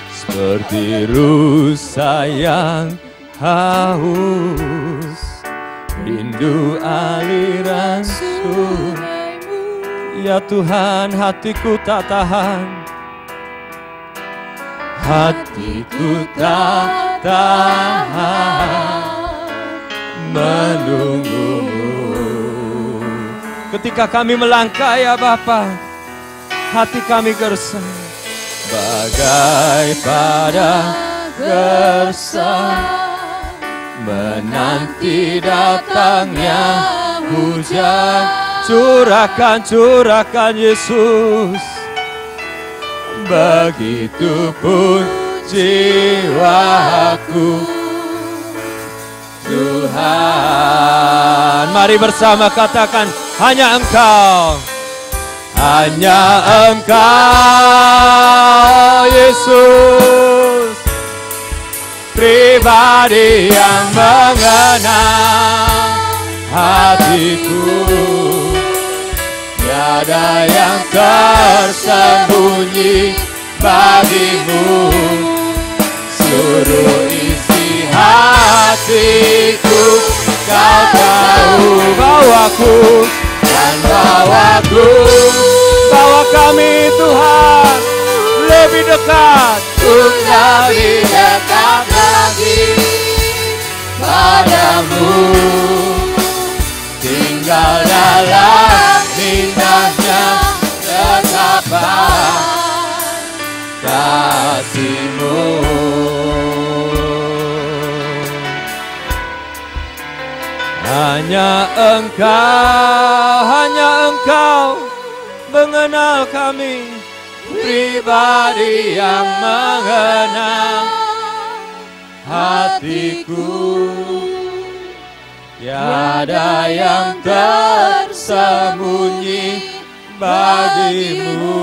Seperti rusa yang haus, rindu aliran sungai-Mu. Ya Tuhan, hatiku tak tahan, hatiku tak tahan menunggu-Mu. Ketika kami melangkah ya Bapa, hati kami gersang bagai pada gersang menanti datangnya hujan. Curahkan, curahkan Yesus. Begitupun jiwaku Tuhan. Mari bersama katakan, hanya Engkau, hanya Engkau Yesus, pribadi yang mengenal hatiku. Tiada yang tersembunyi bagimu, seluruh isi hatiku Kau tahu. Bawaku dan bawaku, bawa kami Tuhan lebih dekat, untuk lebih dekat lagi padamu, tinggal dalam indahnya dekapan kasih-Mu. Hanya Engkau mengenal kami, pribadi yang mengenal hatiku. Tiada yang tersembunyi bagimu,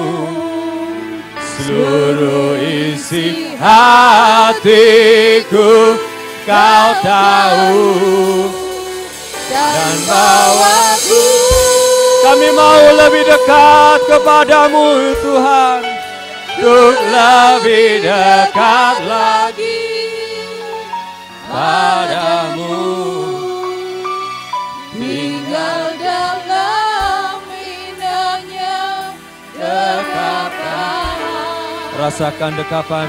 seluruh isi hatiku Kau tahu. Dan bawaku, kami mau lebih dekat kepadamu Tuhan, untuk lebih dekat lagi padamu, tinggal dalam indahnya dekapan. Rasakan dekapan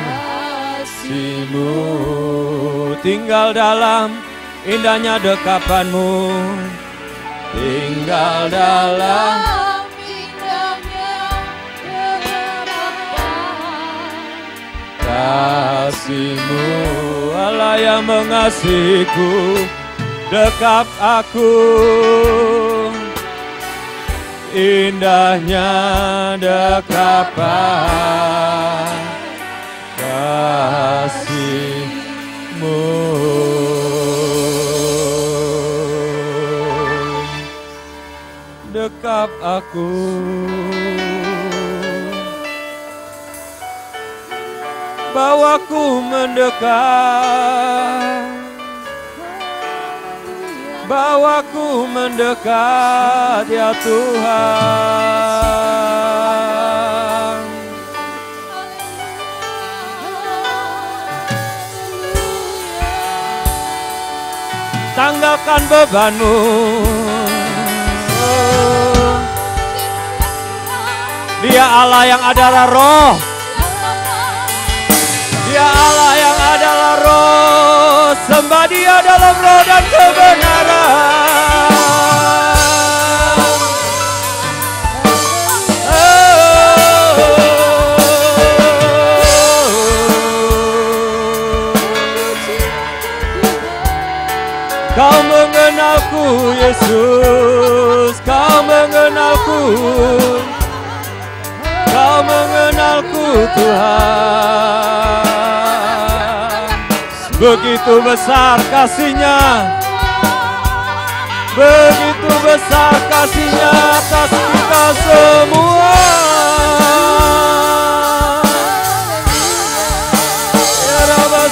kasih-Mu, tinggal dalam indahnya dekapan-Mu, tinggal dalam indahnya dekapan kasih-Mu. Allah yang mengasihiku, dekap aku, indahnya dekapan kasih-Mu. Dekap aku, bawaku mendekat, bawaku mendekat ya Tuhan. Tanggalkan bebanmu, Dia Allah yang adalah roh, Dia Allah yang adalah roh. Sembah Dia dalam roh dan kebenaran. Kau mengenalku Yesus, Kau mengenalku, Kau mengenalku Tuhan. Begitu besar kasih-Nya, begitu besar kasih-Nya atas kita semua. Ya Rabbah,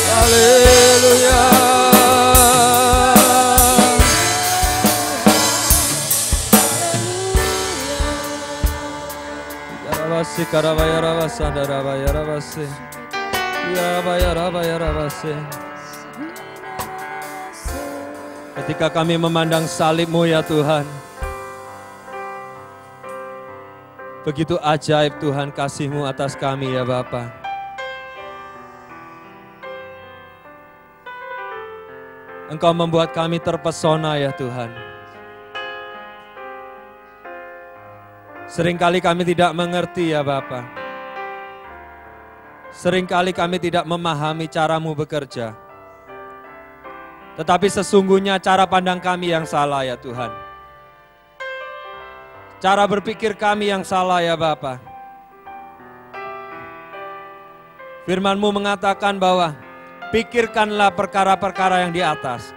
Haleluya. Yarabasi karabaya rabasa darabaya rabasi. Yarabaya rabaya rabasi. Ketika kami memandang salib-Mu ya Tuhan, begitu ajaib Tuhan kasih-Mu atas kami ya Bapa. Engkau membuat kami terpesona ya Tuhan. Seringkali kami tidak mengerti ya Bapa. Seringkali kami tidak memahami cara-Mu bekerja. Tetapi sesungguhnya cara pandang kami yang salah ya Tuhan. Cara berpikir kami yang salah ya Bapa. Firman-Mu mengatakan bahwa pikirkanlah perkara-perkara yang di atas.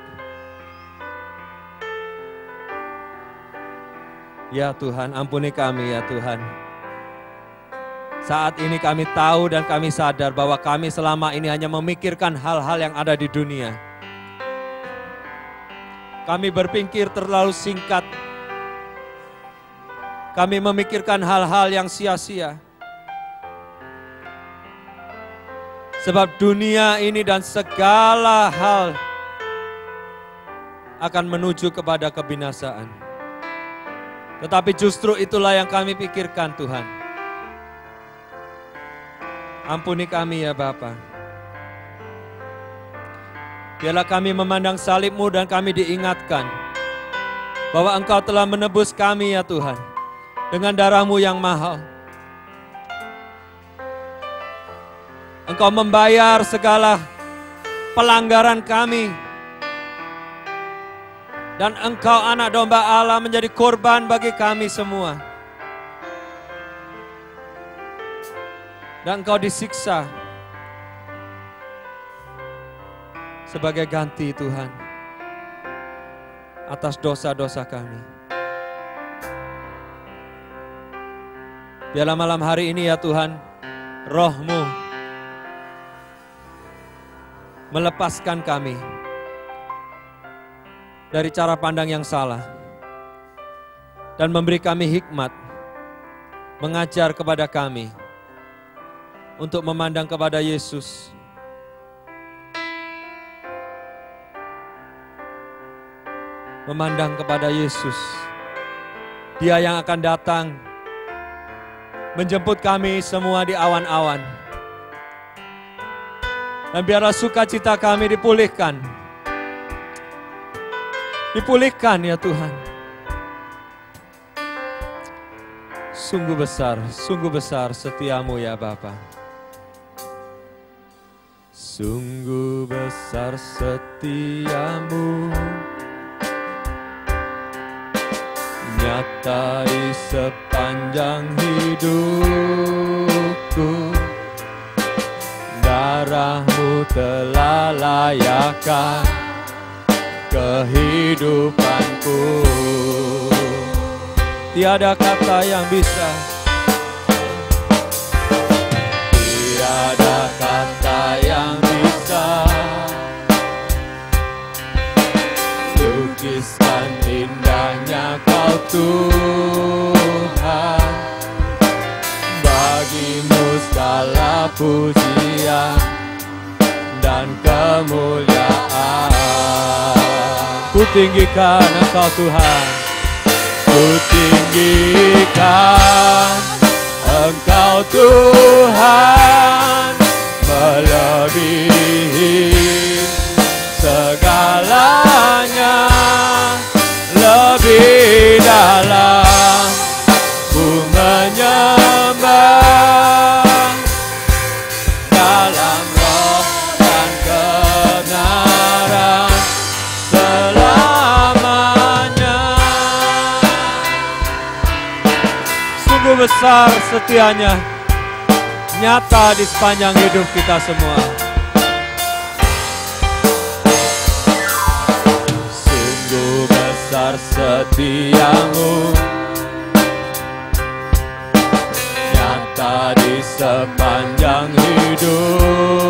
Ya Tuhan, ampuni kami ya Tuhan. Saat ini kami tahu dan kami sadar bahwa kami selama ini hanya memikirkan hal-hal yang ada di dunia. Kami berpikir terlalu singkat. Kami memikirkan hal-hal yang sia-sia. Sebab dunia ini dan segala hal akan menuju kepada kebinasaan. Tetapi justru itulah yang kami pikirkan Tuhan. Ampuni kami ya Bapa. Biarlah kami memandang salib-Mu dan kami diingatkan bahwa Engkau telah menebus kami ya Tuhan dengan darah-Mu yang mahal. Engkau membayar segala pelanggaran kami. Dan Engkau anak domba Allah menjadi korban bagi kami semua. Dan Engkau disiksa sebagai ganti Tuhan atas dosa-dosa kami. Biarlah malam hari ini ya Tuhan, Roh-Mu melepaskan kami dari cara pandang yang salah dan memberi kami hikmat, mengajar kepada kami untuk memandang kepada Yesus. Memandang kepada Yesus. Dia yang akan datang menjemput kami semua di awan-awan. Dan biarlah sukacita kami dipulihkan. Dipulihkan ya Tuhan. Sungguh besar setiamu ya Bapa. Sungguh besar setiamu, nyata di sepanjang hidupku. Darah-Mu telah layakkan kehidupanku. Tiada kata yang bisa, tiada kata yang bisa lukiskan indahnya Kau Tuhan. Bagi-Mu segala pujian dan kemuliaan. Ku tinggikan Engkau Tuhan, ku tinggikan Engkau Tuhan, melebihi segalanya, lebih dalam ku menyembah dalam roh dan kebenaran selamanya. Sungguh besar setianya, nyata di sepanjang hidup kita semua. Sungguh besar setiamu, nyata di sepanjang hidup.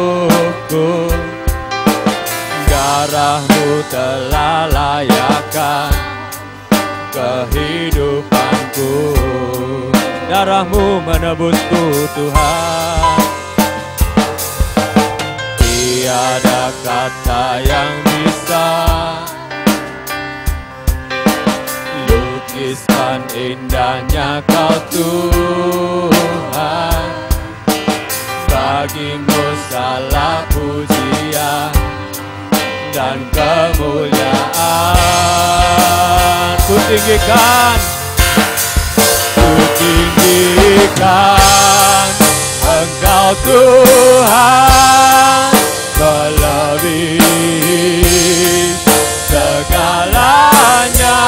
telah layakkan kehidupanku. Darah-Mu menebusku Tuhan. Tiada kata yang bisa lukiskan indahnya Kau Tuhan. Bagi-Mu segala pujian dan kemuliaan. Ku tinggikan Engkau Tuhan, melebihi segalanya,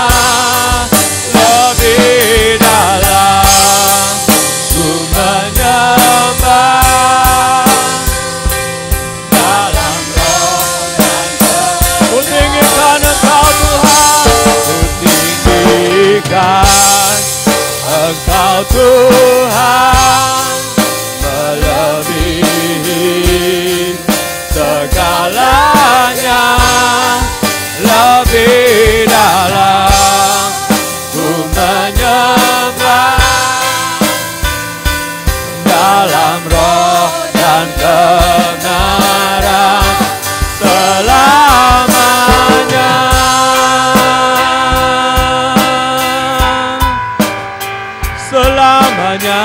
lebih dalam ku menyembah dalam roh dan ku tinggikan Engkau Tuhan, ku tinggikan Engkau Tuhan, melebihi segalanya, lebih dalam ku menyembah dalam roh dan kebenaran selamanya. Selamanya,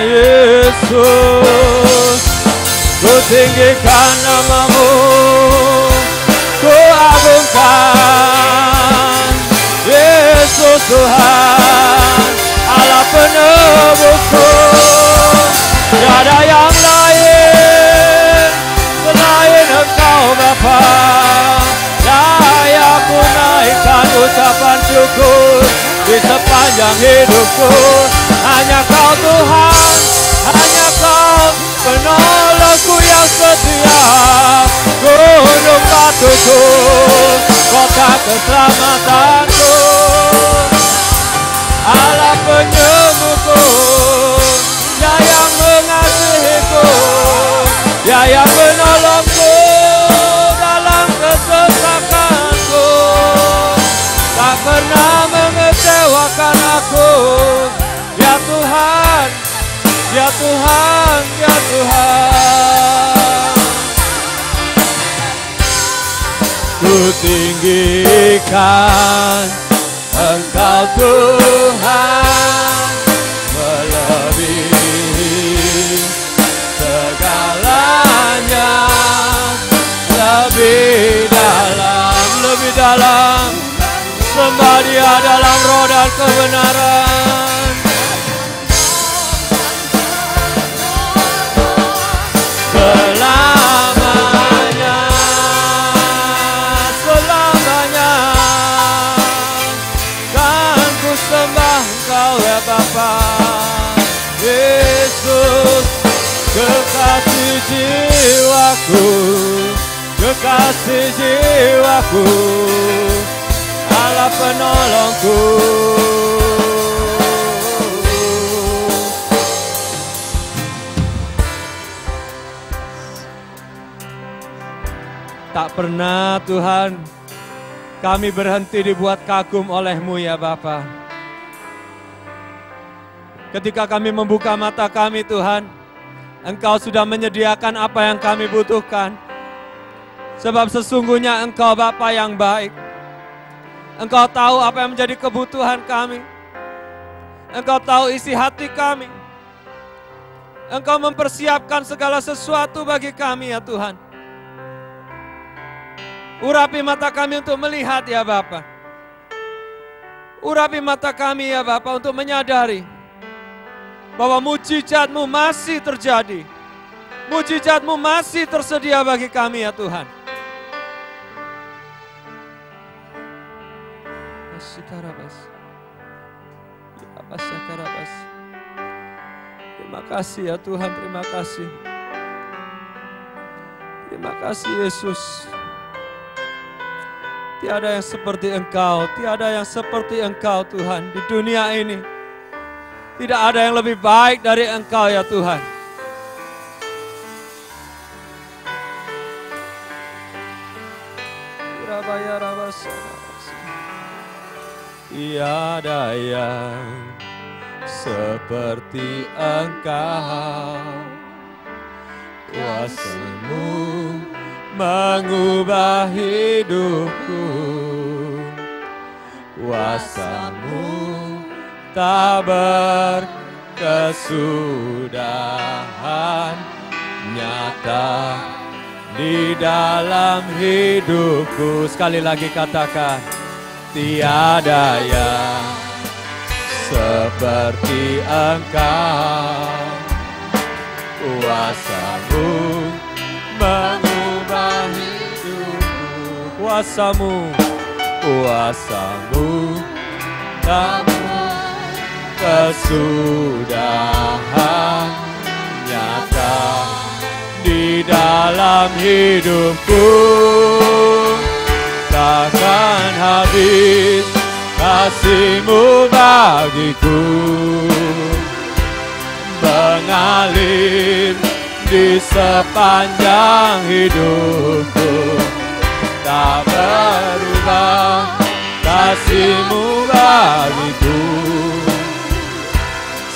Yesus, ku tinggikan nama-Mu, ku agungkan, Yesus Tuhan, Allah penebusku. Tiada yang lain selain Engkau Bapa, layak ku naikkan ucapan syukur di sepanjang hidupku. Hanya Kau Tuhan, hanya Kau penolongku yang setia, gunung batuku, kota keselamatanku, Allah penyembuhku, Dia yang mengasihiku, Dia yang menolongku dalam kesesakanku, tak pernah mengecewakan aku. Ya Tuhan, ya Tuhan, ya Tuhan. Ku tinggikan Engkau Tuhan, melebihi segalanya, lebih dalam, sembah Dia dalam roh dan kebenaran. Selamanya, selamanya, kan ku sembah Engkau ya Bapa. Yesus, kekasih jiwaku, kekasih jiwaku, Allah penolongku. Tak pernah Tuhan kami berhenti dibuat kagum oleh-Mu ya Bapa. Ketika kami membuka mata kami Tuhan, Engkau sudah menyediakan apa yang kami butuhkan. Sebab sesungguhnya Engkau Bapa yang baik. Engkau tahu apa yang menjadi kebutuhan kami. Engkau tahu isi hati kami. Engkau mempersiapkan segala sesuatu bagi kami ya Tuhan. Urapi mata kami untuk melihat ya Bapa. Urapi mata kami ya Bapa untuk menyadari bahwa mujizat-Mu masih terjadi. Mujizat-Mu masih tersedia bagi kami ya Tuhan. Terima kasih ya Tuhan, terima kasih. Terima kasih Yesus. Tiada yang seperti Engkau, tiada yang seperti Engkau Tuhan di dunia ini. Tidak ada yang lebih baik dari Engkau ya Tuhan. Tiada yang seperti Engkau, kuasa-Mu mengubah hidupku, kuasa-Mu tak berkesudahan, nyata di dalam hidupku. Sekali lagi katakan, tiada yang seperti Engkau, kuasa-Mu mengubah hidupku, kuasa-Mu, kuasa-Mu tak berkesudahan, nyata di dalam hidupku. Takkan habis kasih-Mu bagiku, mengalir di sepanjang hidupku. Tak berubah kasih-Mu bagiku,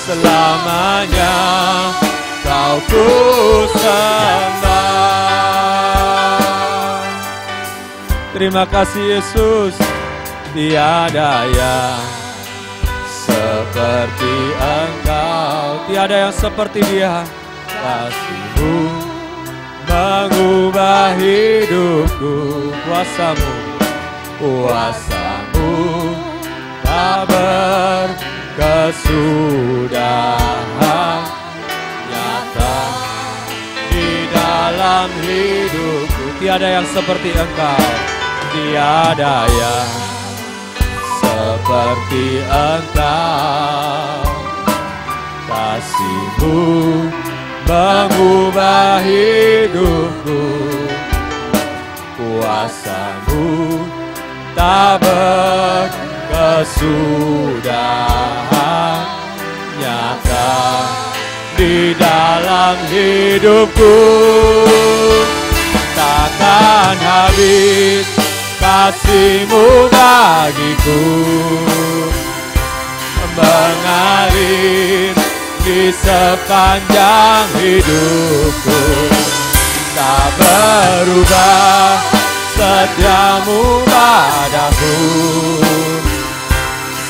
selamanya Kau ku sembah. Terima kasih Yesus. Tiada yang seperti Engkau, tiada yang seperti Dia. Kasih-Mu mengubah hidupku, kuasa-Mu, kuasa-Mu tak berkesudahan, nyata di dalam hidupku. Tiada yang seperti Engkau, tiada yang seperti Engkau. Kasih-Mu mengubah hidupku, kuasa-Mu tak berkesudahan, nyata di dalam hidupku. Takkan habis kasih-Mu bagiku, mengalir di sepanjang hidupku. Tak berubah setia-Mu padaku,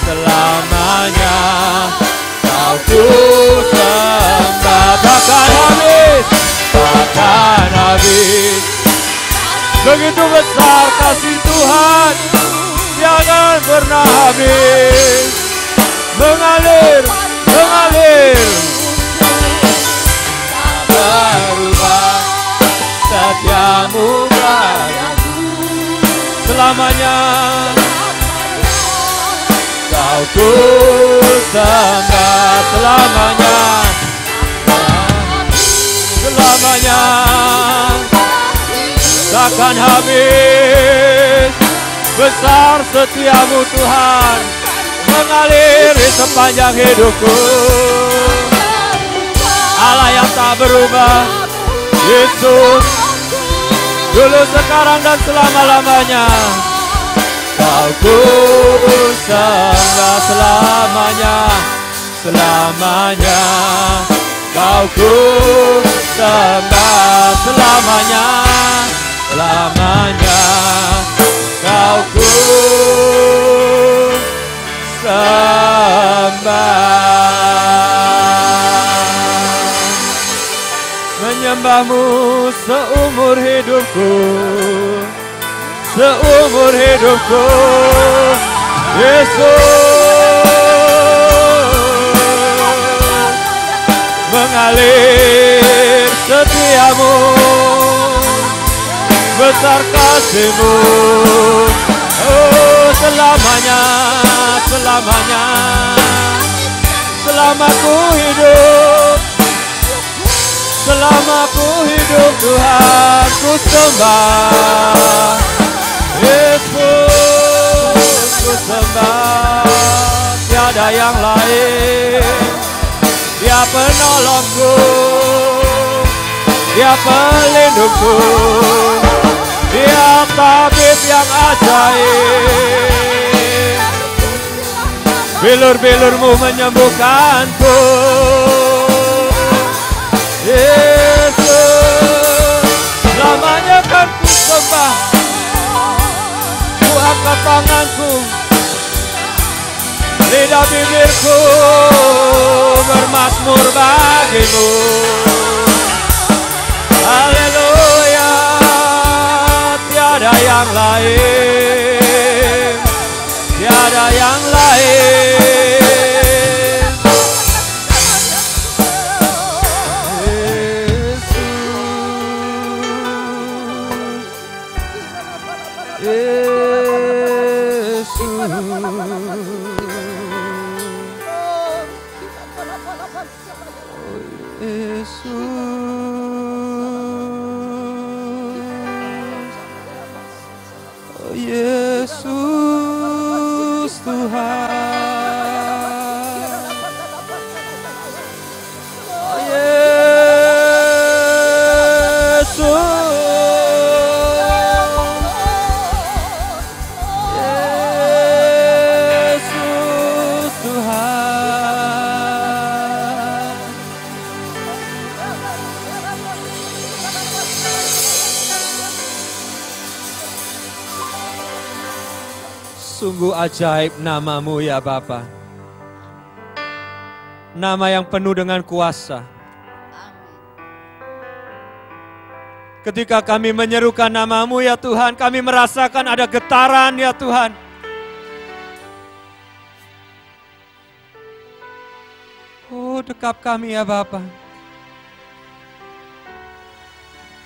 selamanya Kau ku sembah. Takkan habis, takkan habis. Begitu besar kasih Tuhan, jangan pernah habis. Mengalir, mengalir, tak berubah setia-Mu padaku, selamanya Kau ku sembah. Selamanya, selamanya takkan habis. Besar setia-Mu Tuhan, mengalir di sepanjang hidupku. Allah yang tak berubah, Yesus, dulu, sekarang, dan selama-lamanya. Kau ku sembah selamanya, selamanya. Kau ku sembah selamanya, selamanya. Kau ku sembah. Menyembah-Mu seumur hidupku, seumur hidupku, Yesus. Mengalir setia-Mu, besar kasih-Mu, oh selamanya, selamanya. Selama ku hidup, selama ku hidup Tuhan, ku sembah. Yesus, ku sembah. Tiada yang lain, Dia penolongku, Dia pelindungku. Dia tabib yang ajaib. Bilur-bilurmu menyembuhkanku. Yesus, selamanya kan ku sembah. Ku angkat tanganku, lidah bibirku bermazmur bagimu. Haleluya, tiada yang lain, tiada yang lain. Yesus Tuhan, Yesus Tuhan. Sungguh ajaib namamu ya Bapa. Nama yang penuh dengan kuasa. Ketika kami menyerukan namamu ya Tuhan, kami merasakan ada getaran ya Tuhan. Oh, dekap kami ya Bapa.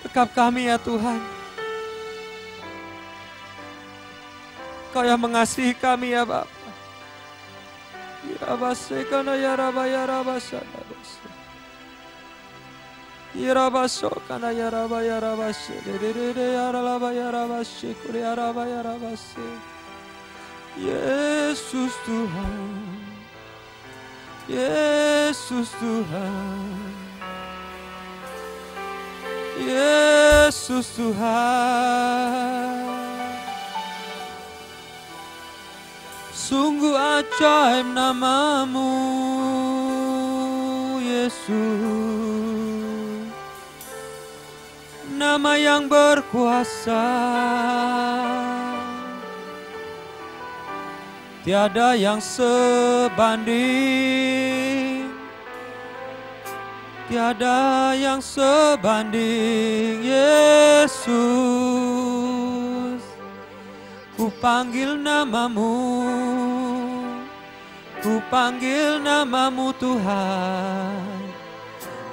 Dekap kami ya Tuhan. Kau yang mengasihi kami ya Bapa. Irabase kana yaraba sana basa. Irabaso kana yaraba se. Dede yaraba se kuri yaraba se. Yesus Tuhan. Yesus Tuhan. Yesus Tuhan. Sungguh ajaib namamu, Yesus. Nama yang berkuasa. Tiada yang sebanding. Tiada yang sebanding, Yesus. Ku panggil namamu, ku panggil namamu Tuhan,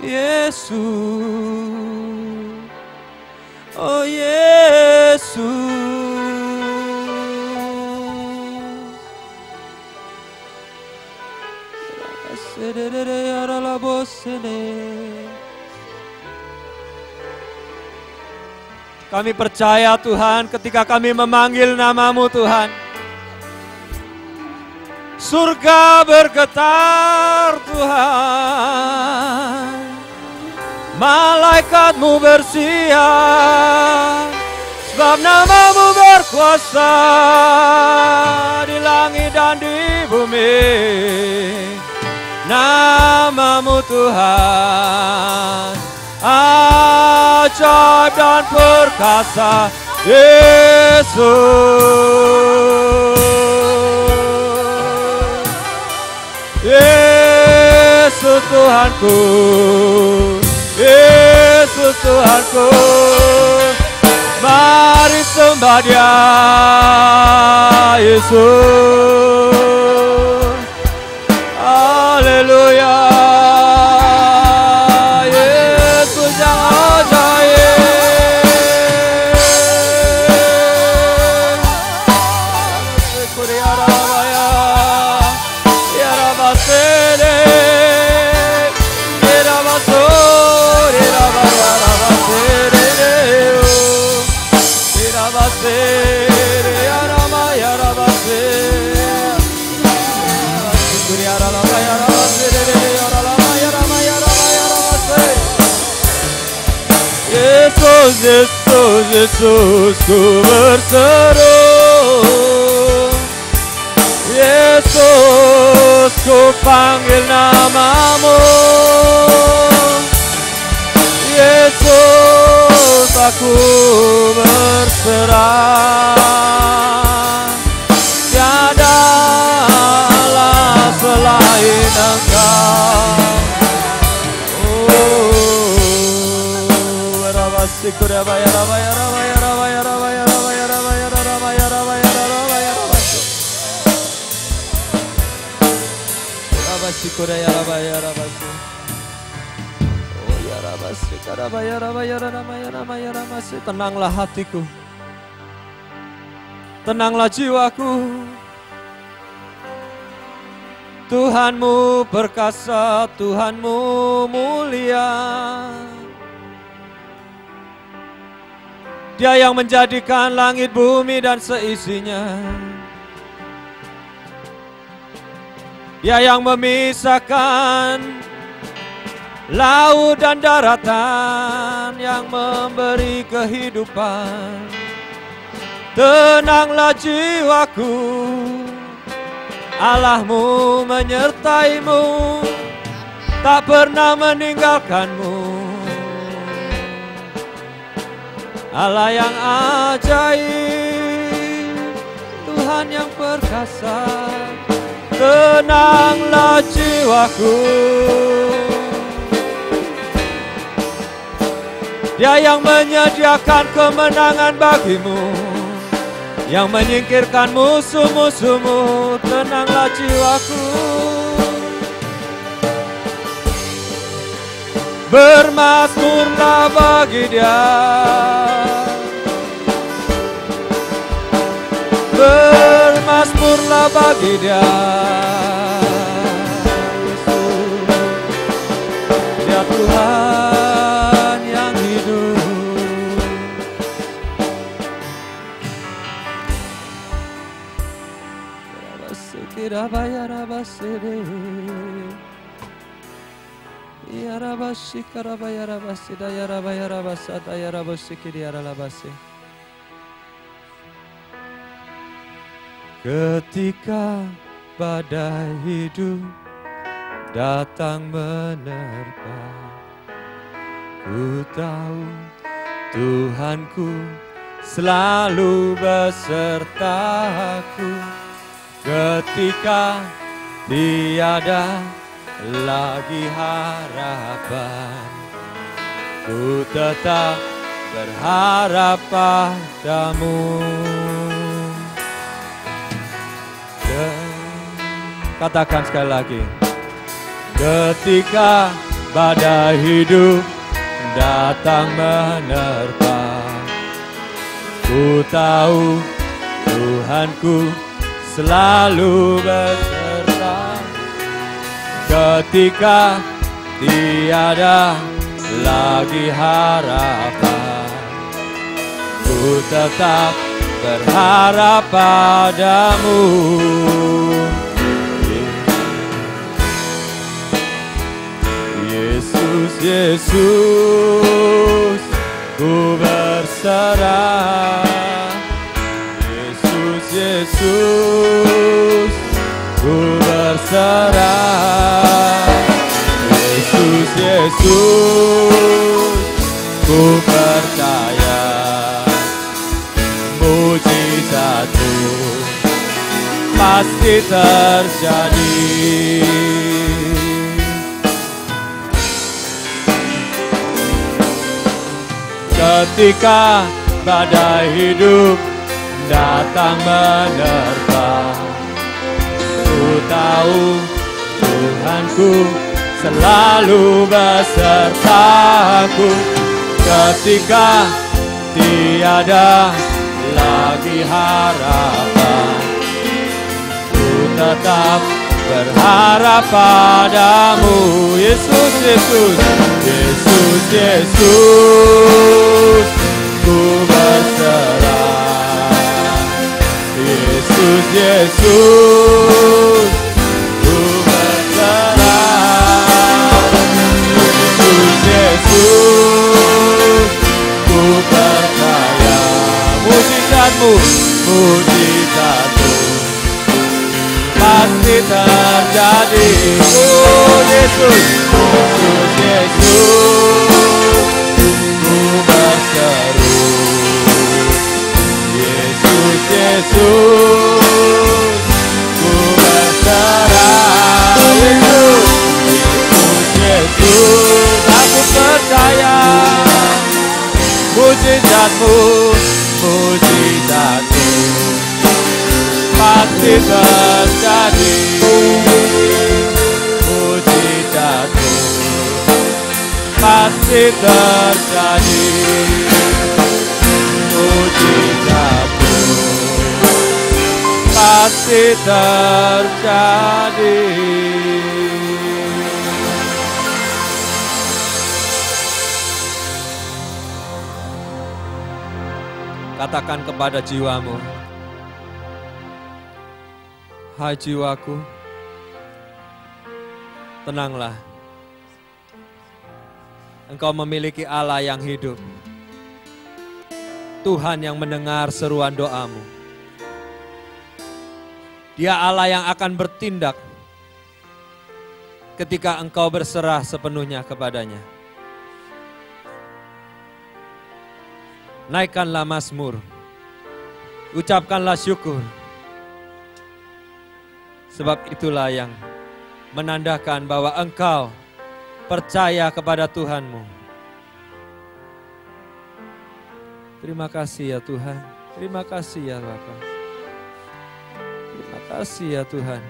Yesus, oh Yesus. Kami percaya Tuhan, ketika kami memanggil namamu Tuhan, surga bergetar Tuhan, malaikatmu bersiap, sebab namamu berkuasa di langit dan di bumi. Namamu Tuhan, ajaib dan perkasa, Yesus. Yesus Tuhanku, Yesus Tuhanku, mari sembah Dia, Yesus. Haleluya. Yesus, Yesus, ku berseru. Yesus, ku panggil namamu. Yesus, aku berserah. Tiada Allah selain Engkau. Tenanglah hatiku, tenanglah jiwaku. Tuhanmu perkasa, Tuhanmu mulia. Dia yang menjadikan langit, bumi, dan seisinya. Dia yang memisahkan laut dan daratan, yang memberi kehidupan. Tenanglah jiwaku, Allahmu menyertaimu, tak pernah meninggalkanmu. Allah yang ajaib, Tuhan yang perkasa. Tenanglah jiwaku, Dia yang menyediakan kemenangan bagimu, yang menyingkirkan musuh-musuhmu. Tenanglah jiwaku, bermasmurlah bagi Dia, bermasmurlah bagi Dia. Yesus, Dia Tuhan yang hidup. Kira bayar abasede. Yarabasi karabayarabasi dayarabayarabasa dayarabasi kiriaralabasi. Ketika badai hidup datang menerpa, ku tahu Tuhanku selalu besertaku. Ketika tiada lagi harapan, ku tetap berharap padamu. Katakan sekali lagi. Ketika badai hidup datang menerpa, ku tahu Tuhanku selalu beserta. Ketika tiada lagi harapan, ku tetap berharap padamu. Yesus, Yesus, ku berserah. Yesus, Yesus, ku berserah. Yesus, Yesus, ku percaya mujizatmu pasti terjadi. Ketika badai hidup datang menerpa, ku tahu Tuhanku selalu besertaku. Ketika tiada lagi harapan, ku tetap berharap padamu. Yesus, Yesus, Yesus, Yesus, ku berserah. Yesus, Yesus, ku berserah. Yesus, Yesus, ku mujizatmu, mujizatmu pasti terjadi. Oh Yesus, Yesus, Yesus, ku berseru. Yesus, Yesus, ku berserah. Yesus, Yesus, Yesus, aku percaya. Mujizatmu, mujizatmu pasti terjadi. Mujizatmu pasti terjadi. Mujizatmu pasti terjadi. Katakan kepada jiwamu, hai jiwaku, tenanglah. Engkau memiliki Allah yang hidup. Tuhan yang mendengar seruan doamu. Dia Allah yang akan bertindak ketika engkau berserah sepenuhnya kepadanya. Naikkanlah mazmur, ucapkanlah syukur. Sebab itulah yang menandakan bahwa engkau percaya kepada Tuhanmu. Terima kasih ya Tuhan, terima kasih ya Bapa. Terima kasih ya Tuhan.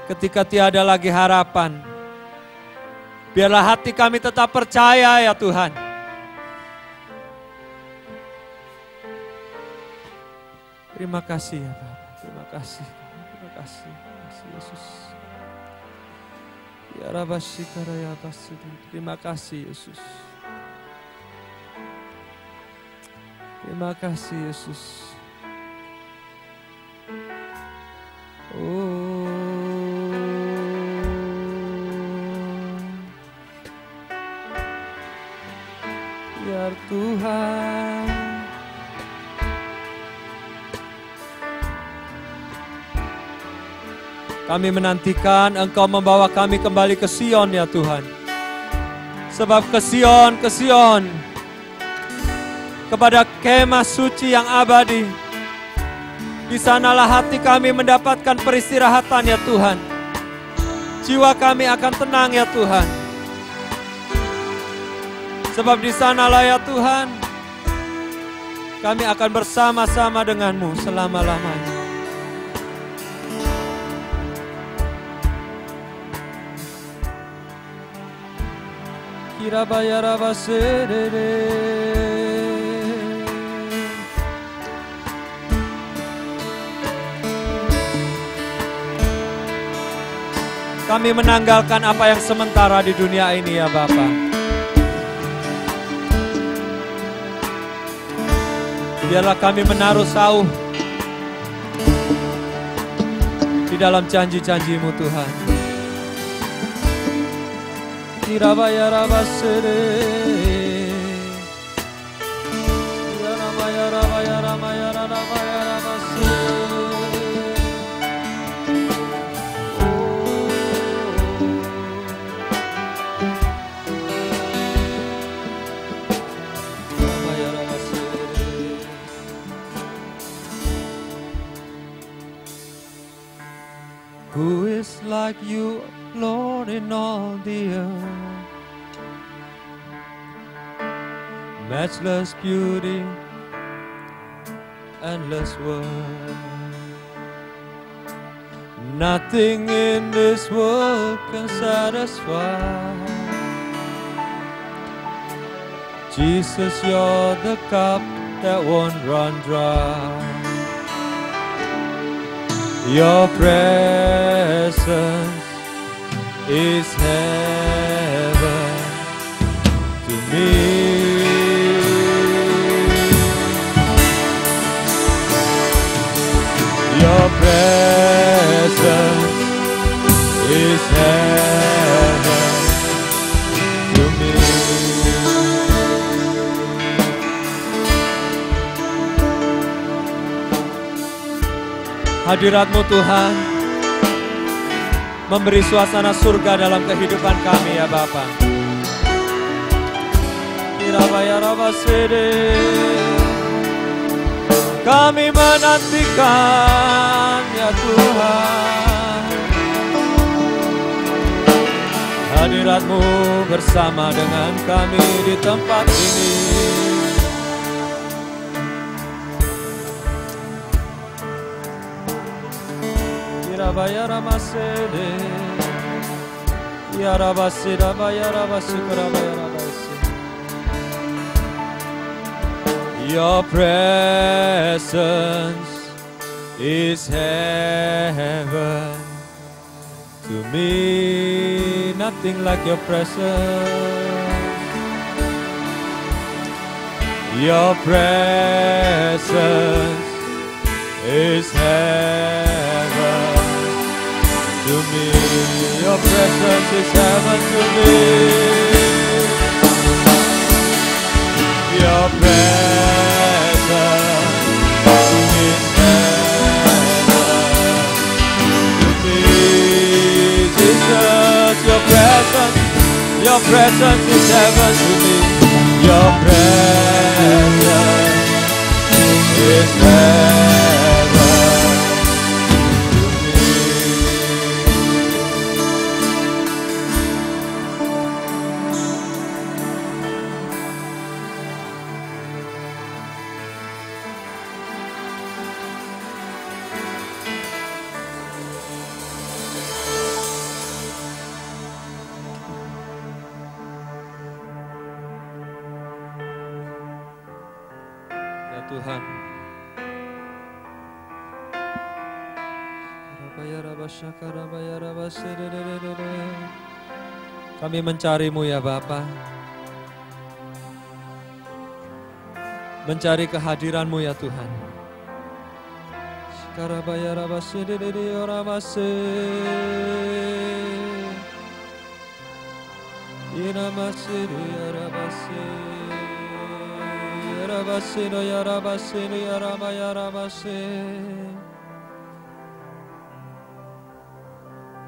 Ketika tiada lagi harapan, biarlah hati kami tetap percaya ya Tuhan. Terima kasih ya Bapak, terima kasih Yesus. Ya Rabbi Karaya Basudi, terima kasih Yesus. Terima kasih Yesus. Biar Tuhan kami menantikan Engkau membawa kami kembali ke Sion ya Tuhan. Sebab ke Sion, kepada kemah suci yang abadi. Di sanalah hati kami mendapatkan peristirahatan ya Tuhan. Jiwa kami akan tenang ya Tuhan. Sebab di sanalah ya Tuhan, kami akan bersama-sama denganmu selama-lamanya. Kami menanggalkan apa yang sementara di dunia ini ya Bapa. Biarlah kami menaruh sauh di dalam janji-janji-Mu Tuhan. Kirabaya rabasere, Ramaya rabaya ramaya rabaya rabasere. Ramaya rabasere. Who is like you, Lord, in all the earth? Matchless beauty, endless worth. Nothing in this world can satisfy. Jesus, you're the cup that won't run dry. Your presence is heaven to me. Your presence is heaven to me. Hadirat-Mu Tuhan memberi suasana surga dalam kehidupan kami ya Bapa. Kami menantikan ya Tuhan, hadirat-Mu bersama dengan kami di tempat ini. Your presence is heaven to me, nothing like your presence. Your presence is heaven to me. Your presence is heaven to me. Your presence is heaven to me. Jesus, your presence is heaven to me. Your presence is heaven to me. Tuhan, kami mencari-Mu ya Bapa, mencari kehadiran-Mu ya Tuhan. Yarabasino yarabasino yarama yarabase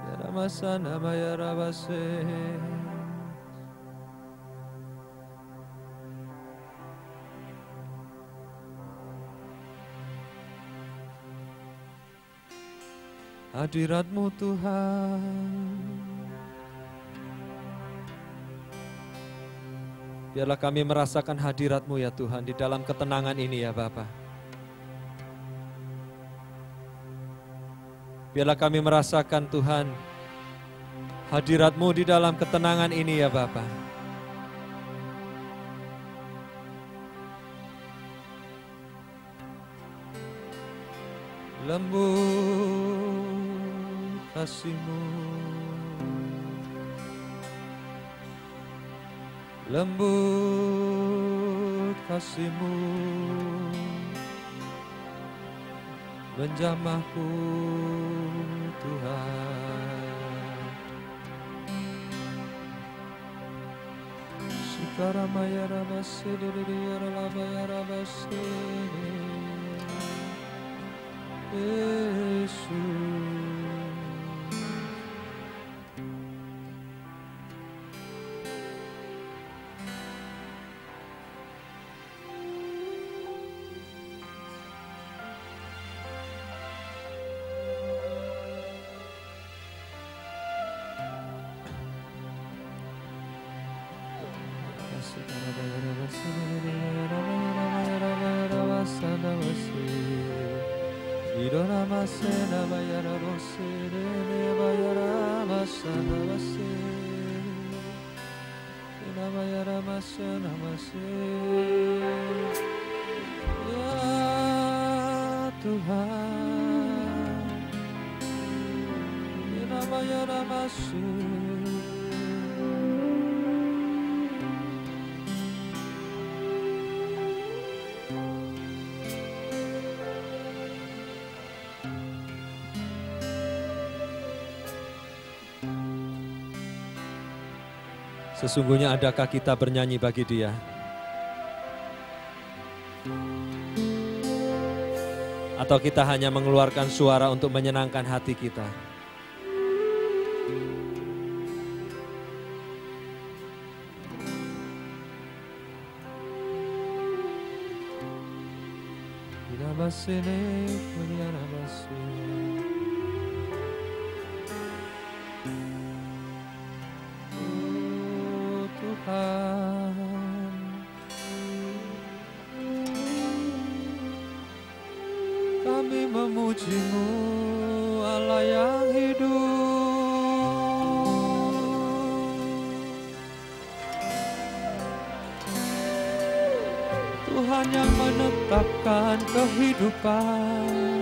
yaramasana mayarabase. Hadirat-Mu Tuhan, biarlah kami merasakan hadirat-Mu ya Tuhan di dalam ketenangan ini ya Bapa. Biarlah kami merasakan Tuhan hadirat-Mu di dalam ketenangan ini ya Bapa. Lembut kasih-Mu, lembut kasih-Mu menjamahku Tuhan. Shikaramaya rabase diriyaralabaya rabase Yesus. Ya Tuhan, sesungguhnya adakah kita bernyanyi bagi Dia? Atau kita hanya mengeluarkan suara untuk menyenangkan hati kita? Oh Tuhan, kami memuji-Mu, Allah yang hidup. Tuhan yang menetapkan kehidupan.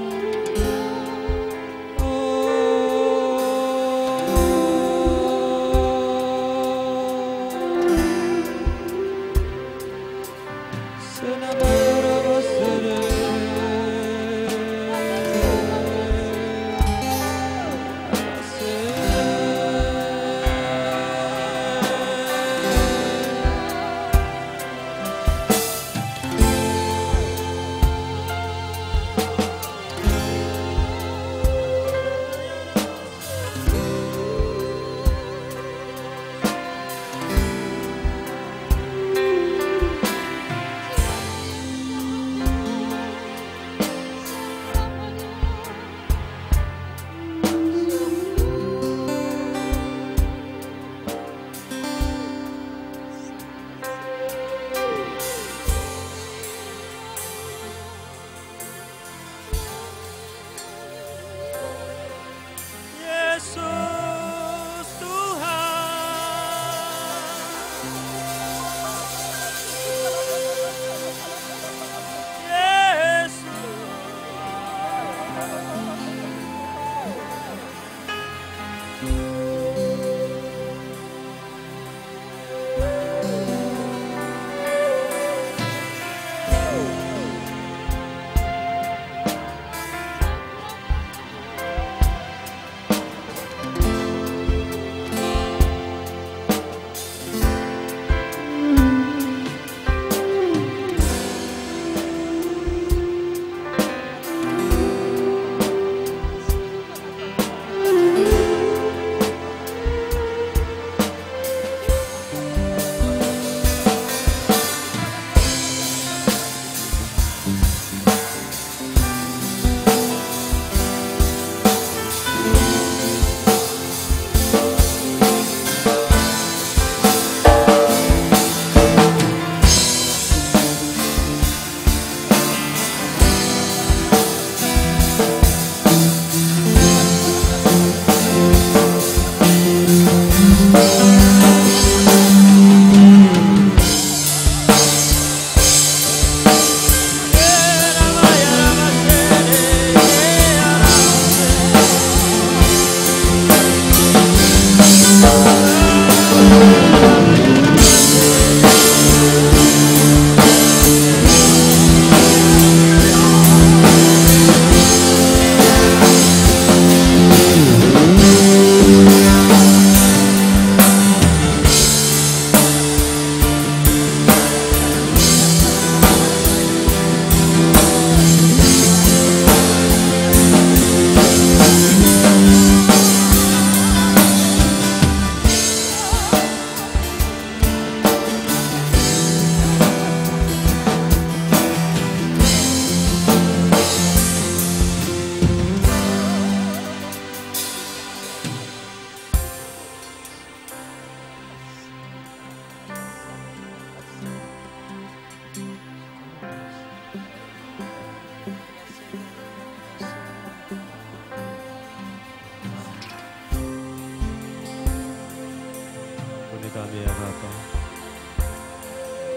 kami ya Bapa,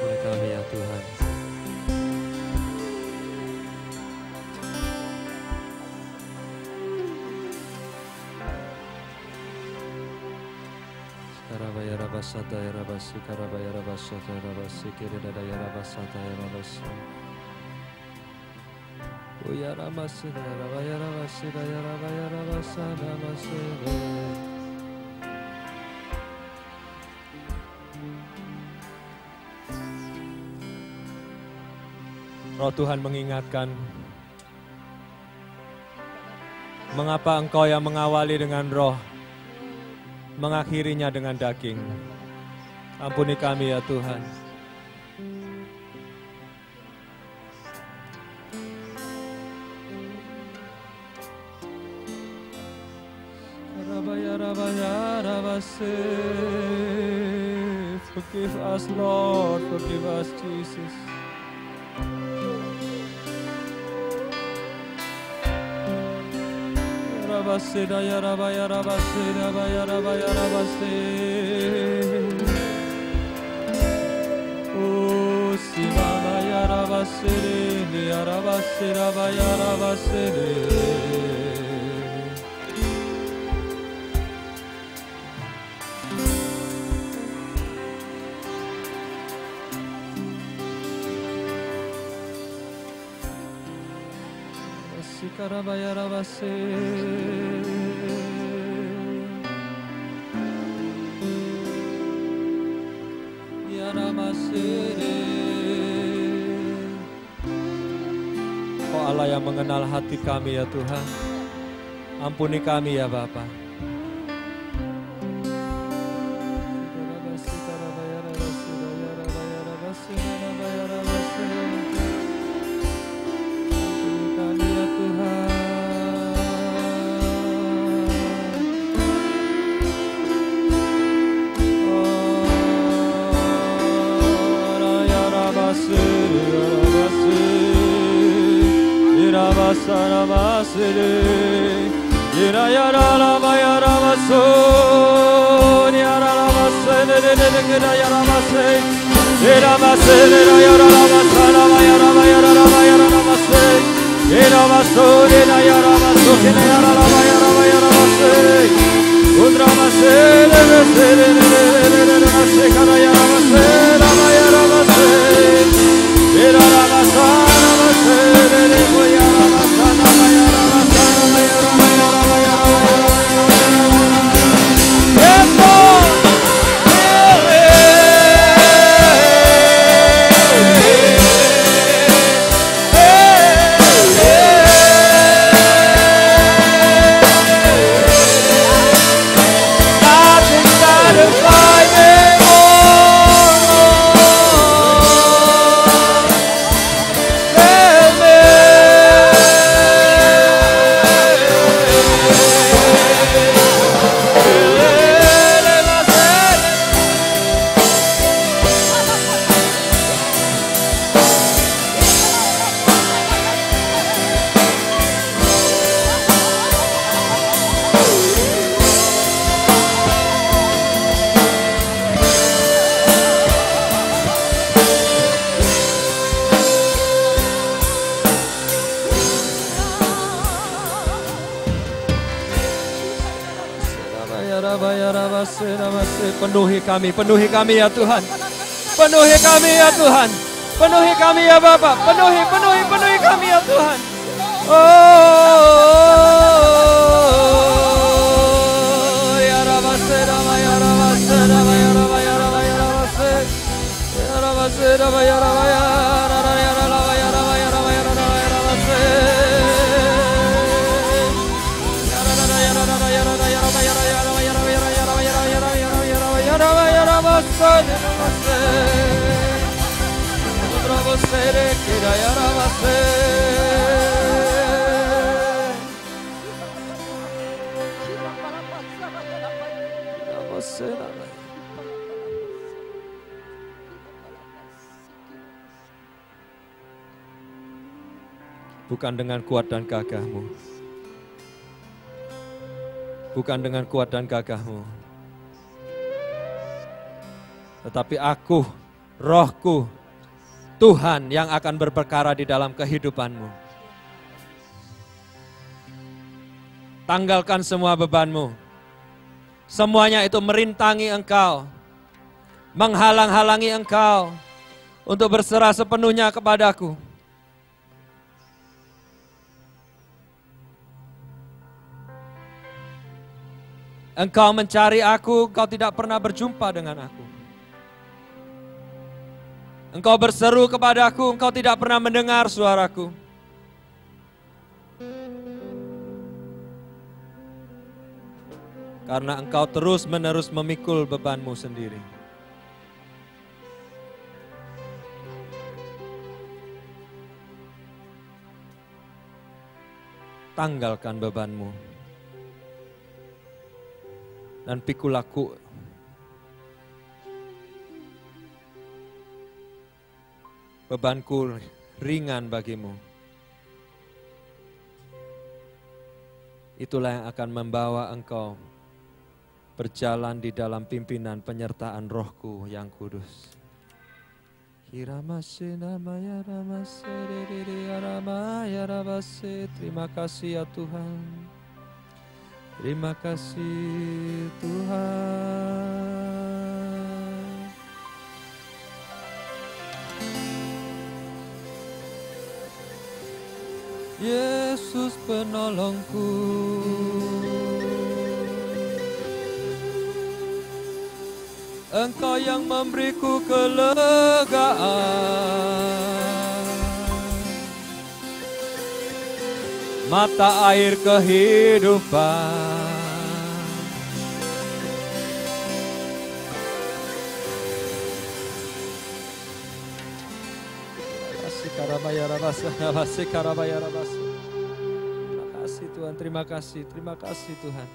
oleh kami ya Tuhan. Karabaya rabasata ya rabasi, karabaya rabasata ya rabasi, kiridada ya rabasata ya rabasi. Uya rabasi, rabaya rabasi, ya rabaya rabasa, rabasi. Roh Tuhan mengingatkan Mengapa Engkau yang mengawali dengan roh, mengakhirinya dengan daging? Ampuni kami ya Tuhan. Forgive us, Lord. Forgive us, Jesus. Rabaseda ya rabaya rabaseda baya rabaya rabase. Oh, siva baya rabasede ya rabaseda baya rabasede. Karabaya rabase. Ya rabase. Oh Allah yang mengenal hati kami ya Tuhan. Ampuni kami ya Bapa. Penuhi kami ya Tuhan. Penuhi kami ya Tuhan. Penuhi kami ya Bapa. Penuhi kami ya Tuhan. Oh, ya rabase rama ya rabase rama ya rama ya rama ya rabase. Ya rabase rama ya rama ya rama ya rama ya rama ya rama ya rama ya rabase. Ya rama ya rama ya rama ya rama ya rama ya rama ya rama ya rama ya rama ya rama ya rama bukan dengan kuat dan gagahmu, bukan dengan kuat dan gagahmu, tetapi aku, rohku, Tuhan yang akan berperkara di dalam kehidupanmu. Tanggalkan semua bebanmu. Semuanya itu merintangi engkau, menghalang-halangi engkau untuk berserah sepenuhnya kepadaku. Engkau mencari aku, engkau tidak pernah berjumpa dengan aku. Engkau berseru kepadaku, engkau tidak pernah mendengar suaraku. Karena Engkau terus-menerus memikul bebanmu sendiri. Tanggalkan bebanmu. Dan pikul aku. Bebanku ringan bagimu. Itulah yang akan membawa engkau berjalan di dalam pimpinan penyertaan Rohku yang kudus. Terima kasih ya Tuhan. Terima kasih Tuhan. Yesus penolongku. Engkau yang memberiku kelegaan, mata air kehidupan. Terima kasih Tuhan, terima kasih Tuhan.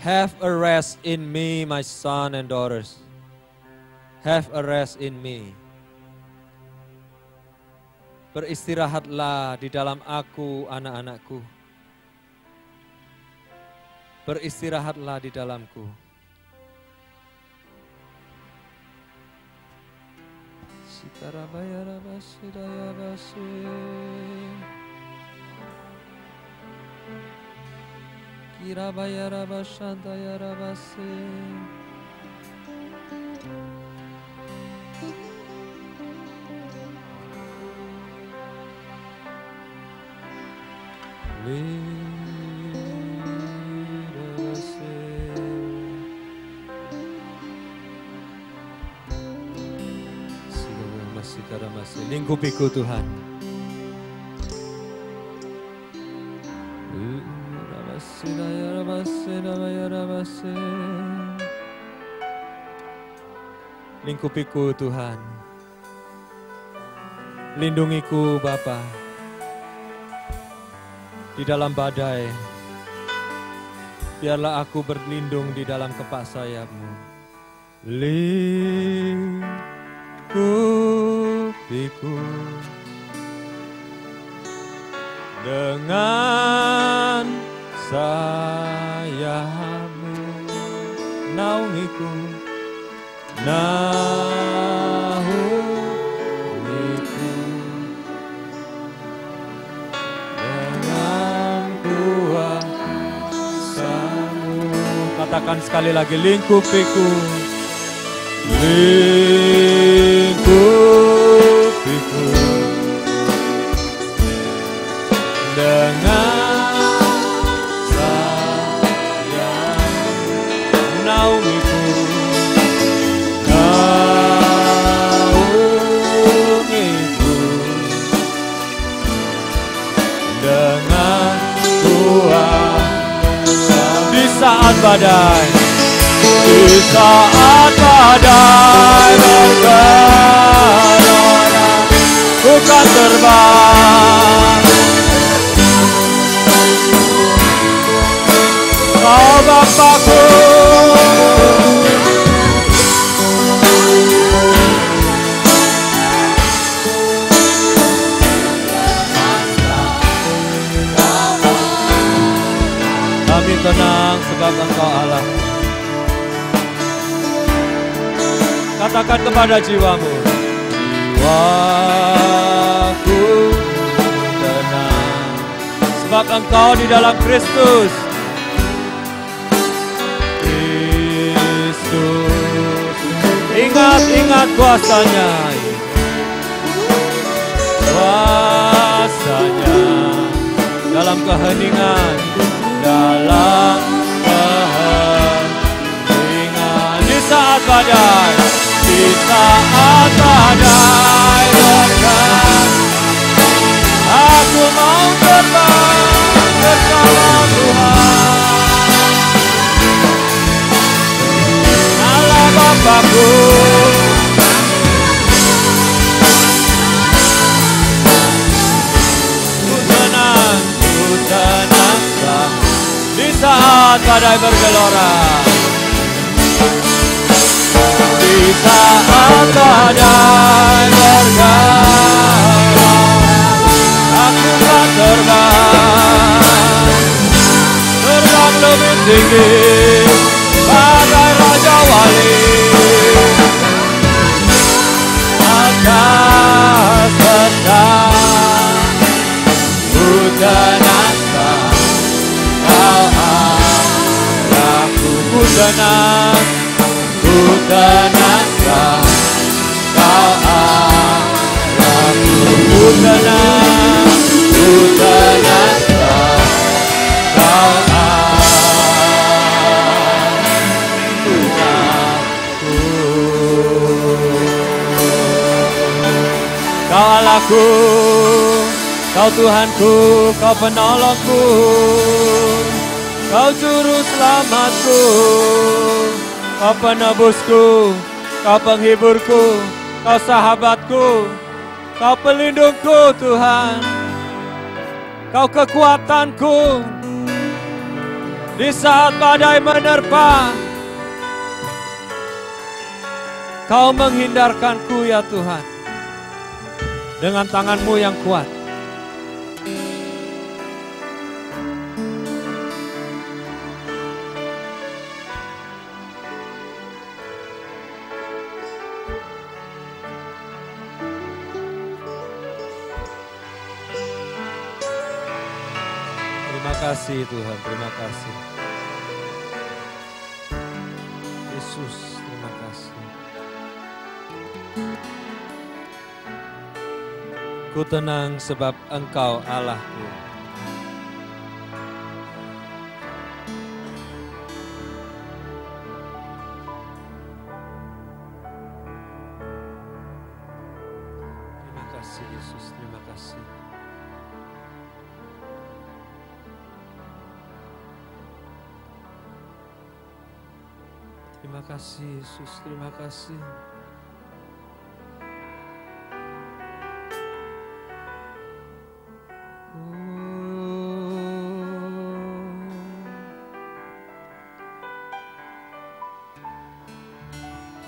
Have a rest in me, my son and daughters. Have a rest in me. Beristirahatlah di dalam aku, anak-anakku. Beristirahatlah di dalamku. Lingkupiku Tuhan. Lingkupiku Tuhan. Lindungiku Bapa. Di dalam badai. Biarlah aku berlindung di dalam kepak sayap-Mu. Lingkupiku dengan sayap-Mu, naungiku, naungiku dengan kuasa-Mu. Katakan sekali lagi, lingkupiku, lingkupiku dengan sayap-Mu, naungiku, naungiku dengan kuasa di saat badai, di saat badai bergelora, bukan terbang. Kau Bapakku, kami tenang sebab Engkau Allah. Katakan kepada jiwamu, jiwaku tenang sebab Engkau di dalam Kristus. Ingat kuasanya, kuasanya dalam keheningan, di saat badai, di terbang. Aku mau terbang bersama Tuhan. Allah Bapakku, ku tenang di saat badai bergelora. Di saat badai bergelora, aku kan terbang lebih tinggi bagai Raja Wali. Atas petang ku tenangkan Kau Allahku. Ku tenangkan Kau Allahku. Ku tenangkan Kau Kau Allahku, Kau Tuhanku, Kau penolongku, Kau juru selamatku, Kau penebusku, Kau penghiburku, Kau sahabatku, Kau pelindungku Tuhan, Kau kekuatanku di saat badai menerpa. Kau menghindarkanku ya Tuhan dengan tangan-Mu yang kuat. Terima kasih Tuhan, terima kasih. Yesus, terima kasih. Ku tenang sebab Engkau Allahku. Terima kasih Yesus, terima kasih. Terima kasih Yesus, terima kasih.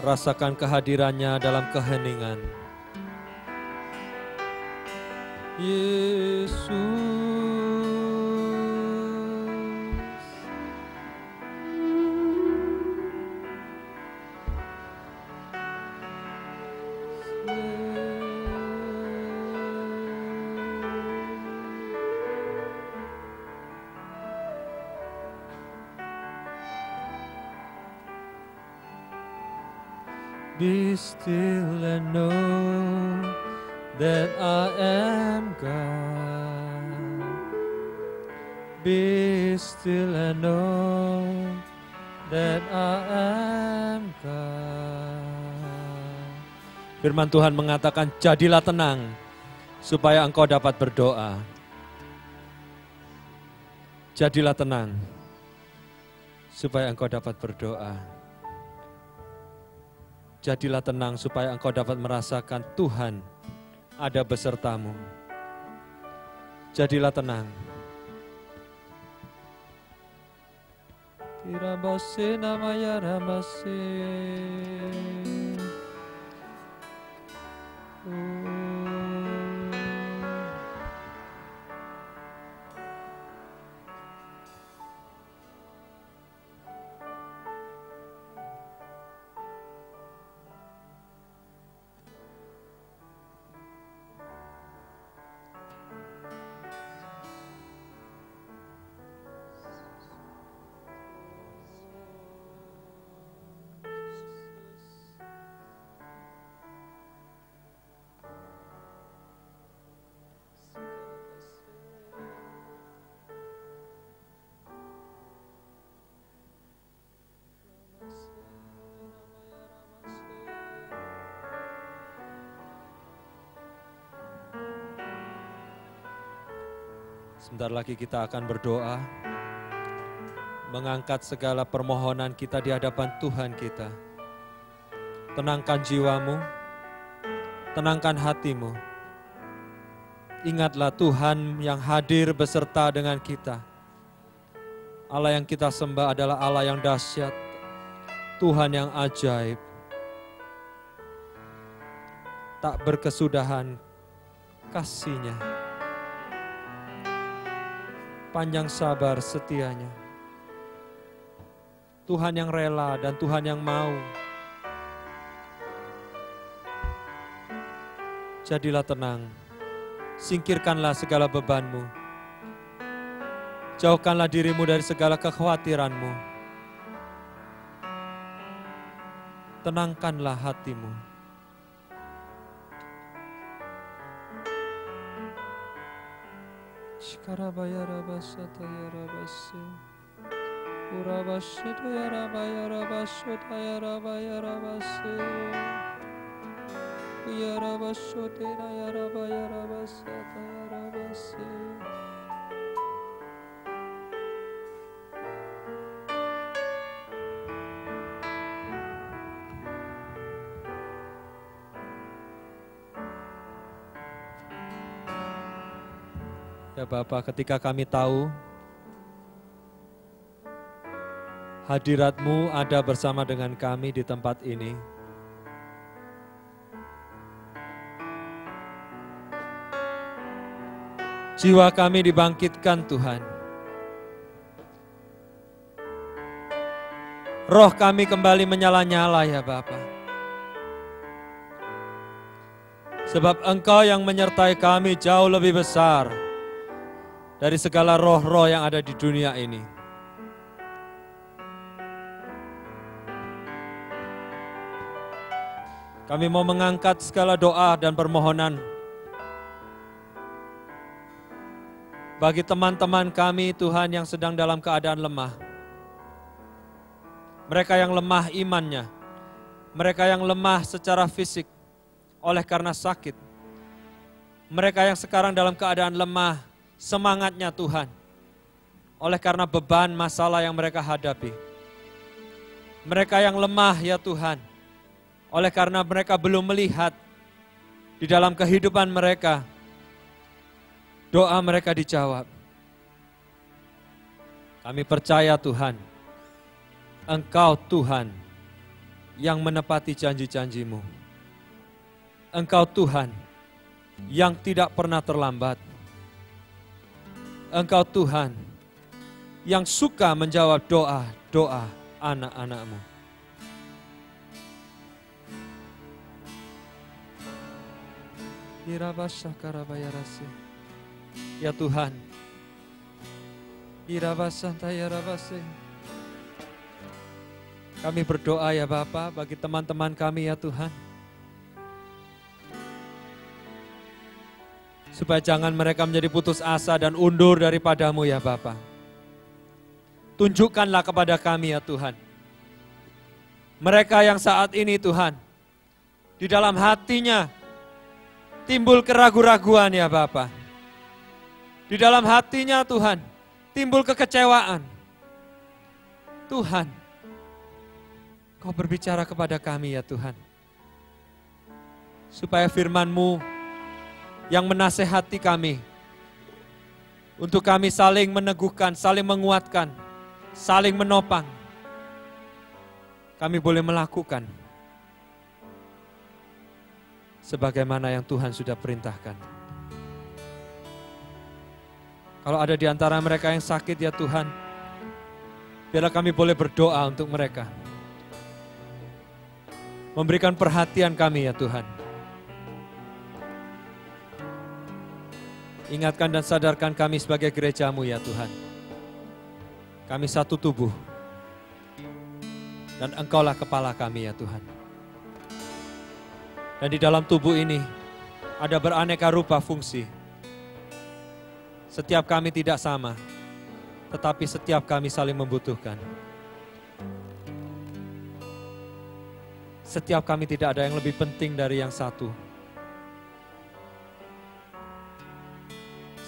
Rasakan kehadirannya dalam keheningan. Yesus. Be still and know that I am God. Be still and know that I am God. Firman Tuhan mengatakan, jadilah tenang supaya engkau dapat berdoa. Jadilah tenang supaya engkau dapat berdoa. Jadilah tenang supaya engkau dapat merasakan Tuhan ada besertamu. Jadilah tenang. Tirabase namaya ramase. Sebentar lagi kita akan berdoa, mengangkat segala permohonan kita di hadapan Tuhan kita. Tenangkan jiwamu, tenangkan hatimu. Ingatlah Tuhan yang hadir beserta dengan kita. Allah yang kita sembah adalah Allah yang dahsyat, Tuhan yang ajaib. Tak berkesudahan kasih-Nya, panjang sabar setianya. Tuhan yang rela dan Tuhan yang mau. Jadilah tenang, singkirkanlah segala bebanmu. Jauhkanlah dirimu dari segala kekhawatiranmu. Tenangkanlah hatimu. Shikarabaya rabasata ya rabase. Urabashito ya rabaya rabashota ya rabaya rabase. Ya rabashote ya rabaya rabasata ya rabase. Ya Bapa, ketika kami tahu hadirat-Mu ada bersama dengan kami di tempat ini, jiwa kami dibangkitkan Tuhan. Roh kami kembali menyala-nyala ya Bapa. Sebab Engkau yang menyertai kami jauh lebih besar dari segala roh-roh yang ada di dunia ini. Kami mau mengangkat segala doa dan permohonan bagi teman-teman kami Tuhan yang sedang dalam keadaan lemah. Mereka yang lemah imannya, mereka yang lemah secara fisik oleh karena sakit. Mereka yang sekarang dalam keadaan lemah semangatnya Tuhan, oleh karena beban masalah yang mereka hadapi. Mereka yang lemah ya Tuhan, oleh karena mereka belum melihat di dalam kehidupan mereka, doa mereka dijawab. Kami percaya Tuhan, Engkau Tuhan yang menepati janji-janji-Mu. Engkau Tuhan yang tidak pernah terlambat. Engkau Tuhan yang suka menjawab doa-doa anak-anak-Mu. Ya Tuhan, kami berdoa ya Bapa bagi teman-teman kami ya Tuhan. Supaya jangan mereka menjadi putus asa dan undur daripada-Mu ya Bapa. Tunjukkanlah kepada kami ya Tuhan. Mereka yang saat ini Tuhan, di dalam hatinya timbul keraguan-raguan ya Bapa. Di dalam hatinya Tuhan, timbul kekecewaan. Tuhan, Kau berbicara kepada kami ya Tuhan. Supaya firman-Mu yang menasehati kami, untuk kami saling meneguhkan, saling menguatkan, saling menopang. Kami boleh melakukan sebagaimana yang Tuhan sudah perintahkan. Kalau ada di antara mereka yang sakit ya Tuhan, biarlah kami boleh berdoa untuk mereka. Memberikan perhatian kami ya Tuhan. Ingatkan dan sadarkan kami sebagai gereja-Mu ya Tuhan. Kami satu tubuh. Dan Engkaulah kepala kami ya Tuhan. Dan di dalam tubuh ini ada beraneka rupa fungsi. Setiap kami tidak sama, tetapi setiap kami saling membutuhkan. Setiap kami tidak ada yang lebih penting dari yang satu.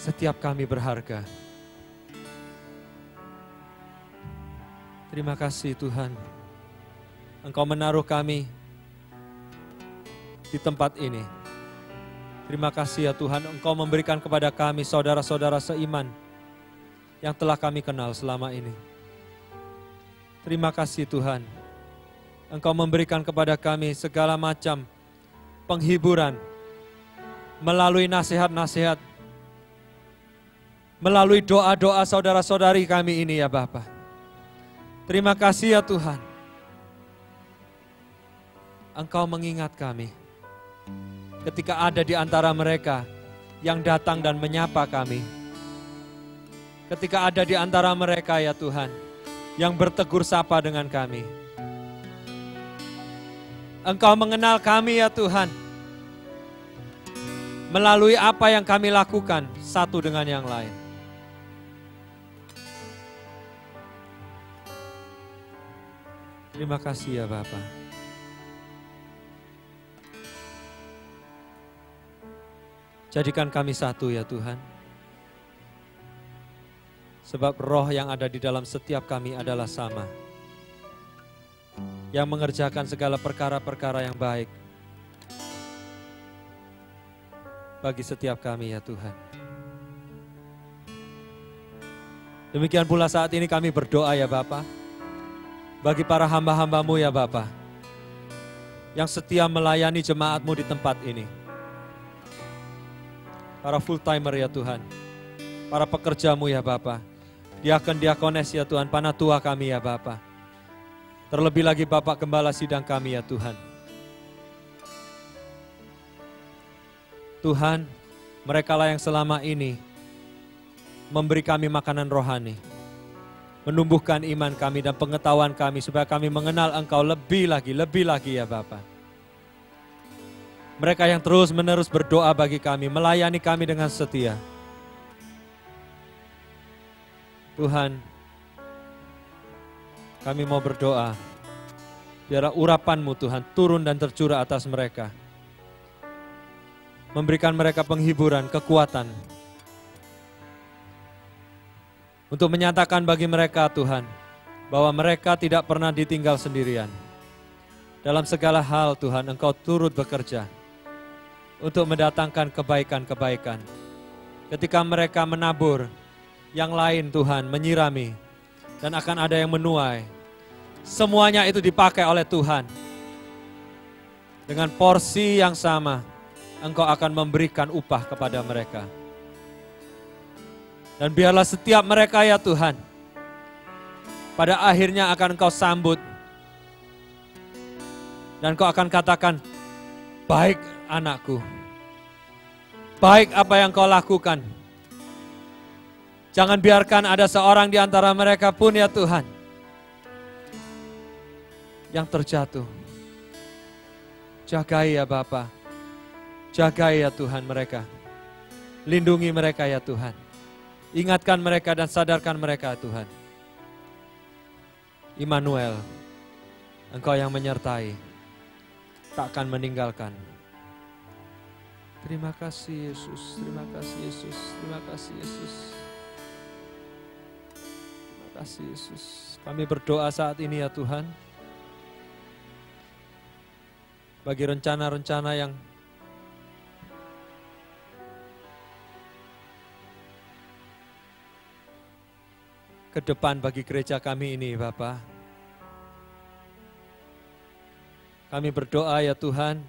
Setiap kami berharga. Terima kasih Tuhan, Engkau menaruh kami di tempat ini. Terima kasih ya Tuhan, Engkau memberikan kepada kami saudara-saudara seiman yang telah kami kenal selama ini. Terima kasih Tuhan, Engkau memberikan kepada kami segala macam penghiburan melalui nasihat-nasihat, melalui doa-doa saudara-saudari kami ini ya Bapa. Terima kasih ya Tuhan, Engkau mengingat kami ketika ada di antara mereka yang datang dan menyapa kami. Ketika ada di antara mereka ya Tuhan, yang bertegur sapa dengan kami. Engkau mengenal kami ya Tuhan, melalui apa yang kami lakukan satu dengan yang lain. Terima kasih ya Bapa. Jadikan kami satu ya Tuhan. Sebab roh yang ada di dalam setiap kami adalah sama. Yang mengerjakan segala perkara-perkara yang baik bagi setiap kami ya Tuhan. Demikian pula saat ini kami berdoa ya Bapa, bagi para hamba-hamba-Mu ya Bapa, yang setia melayani jemaat-Mu di tempat ini. Para full timer ya Tuhan, para pekerja-Mu ya Bapa, diakon-diakones ya Tuhan, panatua kami ya Bapa. Terlebih lagi Bapak Gembala sidang kami ya Tuhan. Tuhan, merekalah yang selama ini memberi kami makanan rohani, menumbuhkan iman kami dan pengetahuan kami supaya kami mengenal Engkau lebih lagi ya Bapa. Mereka yang terus-menerus berdoa bagi kami, melayani kami dengan setia. Tuhan, kami mau berdoa, biarlah urapan-Mu Tuhan turun dan tercurah atas mereka. Memberikan mereka penghiburan, kekuatan, untuk menyatakan bagi mereka Tuhan, bahwa mereka tidak pernah ditinggal sendirian. Dalam segala hal Tuhan, Engkau turut bekerja untuk mendatangkan kebaikan-kebaikan. Ketika mereka menabur, yang lain Tuhan menyirami, dan akan ada yang menuai. Semuanya itu dipakai oleh Tuhan. Dengan porsi yang sama, Engkau akan memberikan upah kepada mereka. Dan biarlah setiap mereka ya Tuhan, pada akhirnya akan Engkau sambut. Dan Engkau akan katakan, baik anakku, baik apa yang Kau lakukan. Jangan biarkan ada seorang di antara mereka pun ya Tuhan, yang terjatuh. Jagai ya Bapa, jagai ya Tuhan mereka. Lindungi mereka ya Tuhan. Ingatkan mereka dan sadarkan mereka Tuhan. Immanuel, Engkau yang menyertai, tak akan meninggalkan. Terima kasih Yesus, terima kasih Yesus, terima kasih Yesus. Terima kasih Yesus. Kami berdoa saat ini ya Tuhan, bagi rencana-rencana yang ke depan bagi gereja kami ini Bapa. Kami berdoa ya Tuhan,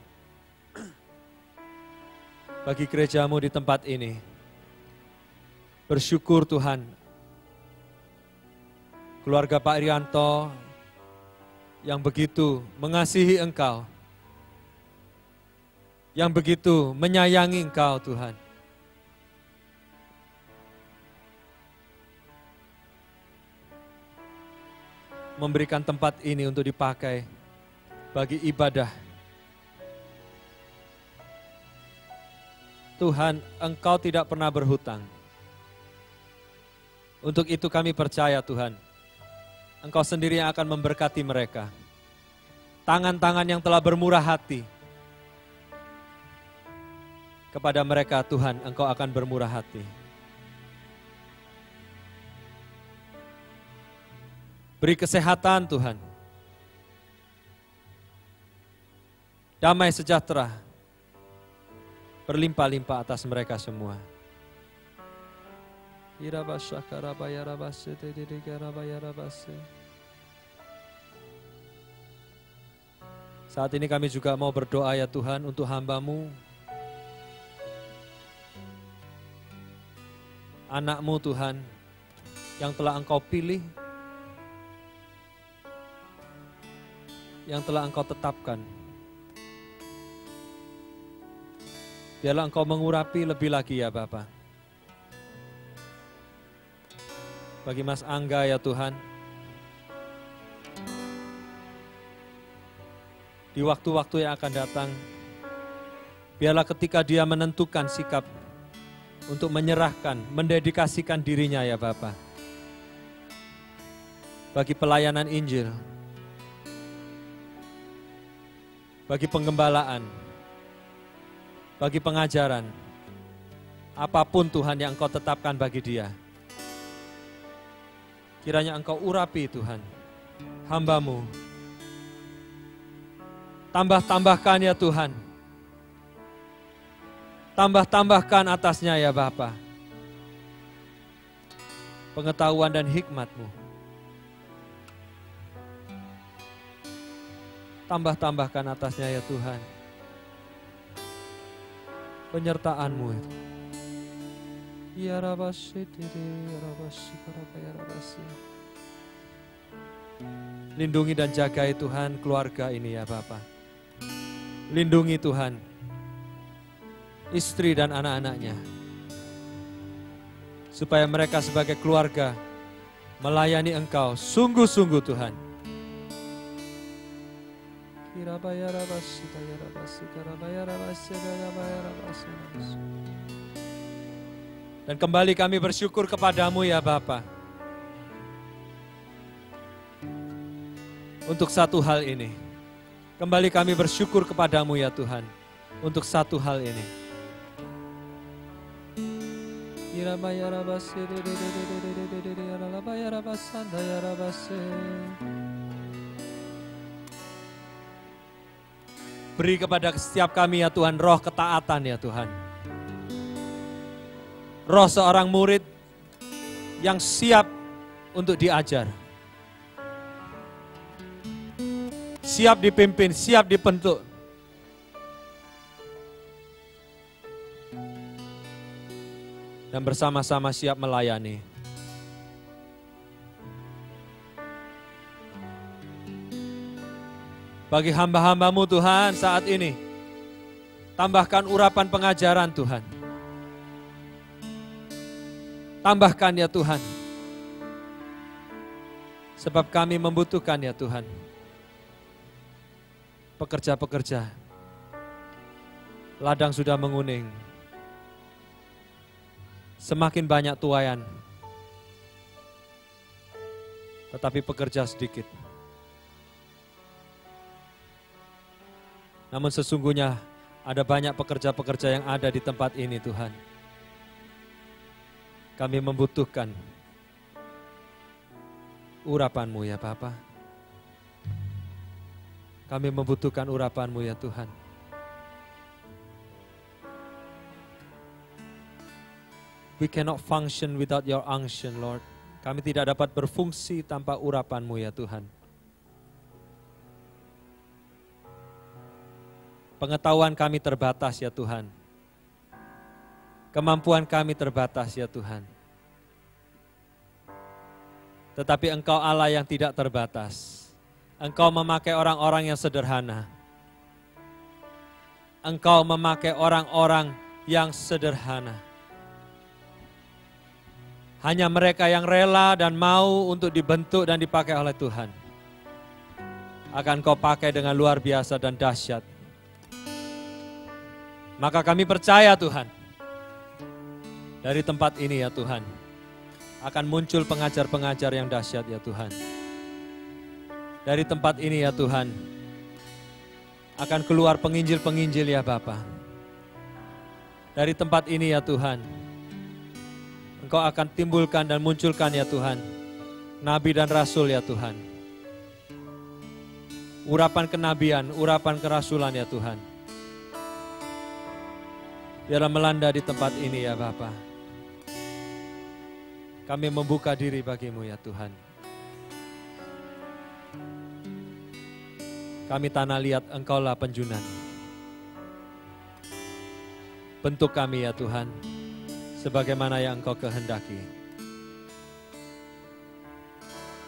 bagi gereja-Mu di tempat ini. Bersyukur Tuhan, keluarga Pak Rianto yang begitu mengasihi Engkau, yang begitu menyayangi Engkau Tuhan. Memberikan tempat ini untuk dipakai bagi ibadah. Tuhan, Engkau tidak pernah berhutang. Untuk itu kami percaya Tuhan, Engkau sendiri yang akan memberkati mereka. Tangan-tangan yang telah bermurah hati kepada mereka Tuhan, Engkau akan bermurah hati. Beri kesehatan Tuhan. Damai sejahtera berlimpah-limpah atas mereka semua. Saat ini kami juga mau berdoa ya Tuhan untuk hamba-Mu, anak-Mu Tuhan, yang telah Engkau pilih, yang telah Engkau tetapkan. Biarlah Engkau mengurapi lebih lagi ya Bapa. Bagi Mas Angga ya Tuhan, di waktu-waktu yang akan datang, biarlah ketika dia menentukan sikap untuk menyerahkan, mendedikasikan dirinya ya Bapa, bagi pelayanan Injil, bagi penggembalaan, bagi pengajaran, apapun Tuhan yang Engkau tetapkan bagi dia. Kiranya Engkau urapi Tuhan, hamba-Mu. Tambah-tambahkan ya Tuhan. Tambah-tambahkan atasnya ya Bapa. Pengetahuan dan hikmat-Mu. Tambah-tambahkan atasnya ya Tuhan. Penyertaan-Mu itu. Ya Rabasi, ya Rabasi, ya Rabasi. Lindungi dan jagai Tuhan keluarga ini ya Bapa. Lindungi Tuhan istri dan anak-anaknya. Supaya mereka sebagai keluarga melayani Engkau sungguh-sungguh Tuhan. Dan kembali kami bersyukur kepadamu ya Bapa. Untuk satu hal ini. Kembali kami bersyukur kepadamu ya Tuhan. Untuk satu hal ini. Beri kepada setiap kami ya Tuhan roh ketaatan ya Tuhan. Roh seorang murid yang siap untuk diajar. Siap dipimpin, siap dibentuk. Dan bersama-sama siap melayani. Bagi hamba-hamba-Mu Tuhan saat ini, tambahkan urapan pengajaran Tuhan. Tambahkan ya Tuhan. Sebab kami membutuhkan ya Tuhan. Pekerja-pekerja. Ladang sudah menguning. Semakin banyak tuaian. Tetapi pekerja sedikit. Namun sesungguhnya ada banyak pekerja-pekerja yang ada di tempat ini Tuhan. Kami membutuhkan urapan-Mu ya Bapa. Kami membutuhkan urapan-Mu ya Tuhan. We cannot function without your unction, Lord. Kami tidak dapat berfungsi tanpa urapan-Mu ya Tuhan. Pengetahuan kami terbatas ya Tuhan. Kemampuan kami terbatas ya Tuhan. Tetapi Engkau Allah yang tidak terbatas. Engkau memakai orang-orang yang sederhana. Engkau memakai orang-orang yang sederhana. Hanya mereka yang rela dan mau untuk dibentuk dan dipakai oleh Tuhan. Akan Kau pakai dengan luar biasa dan dahsyat. Maka kami percaya Tuhan. Dari tempat ini ya Tuhan, akan muncul pengajar-pengajar yang dahsyat ya Tuhan. Dari tempat ini ya Tuhan, akan keluar penginjil-penginjil ya Bapa. Dari tempat ini ya Tuhan, Engkau akan timbulkan dan munculkan ya Tuhan, nabi dan rasul ya Tuhan. Urapan kenabian, urapan kerasulan ya Tuhan. Biarlah melanda di tempat ini ya Bapa. Kami membuka diri bagi-Mu ya Tuhan. Kami tanah liat Engkaulah penjunan. Bentuk kami ya Tuhan, sebagaimana yang Engkau kehendaki.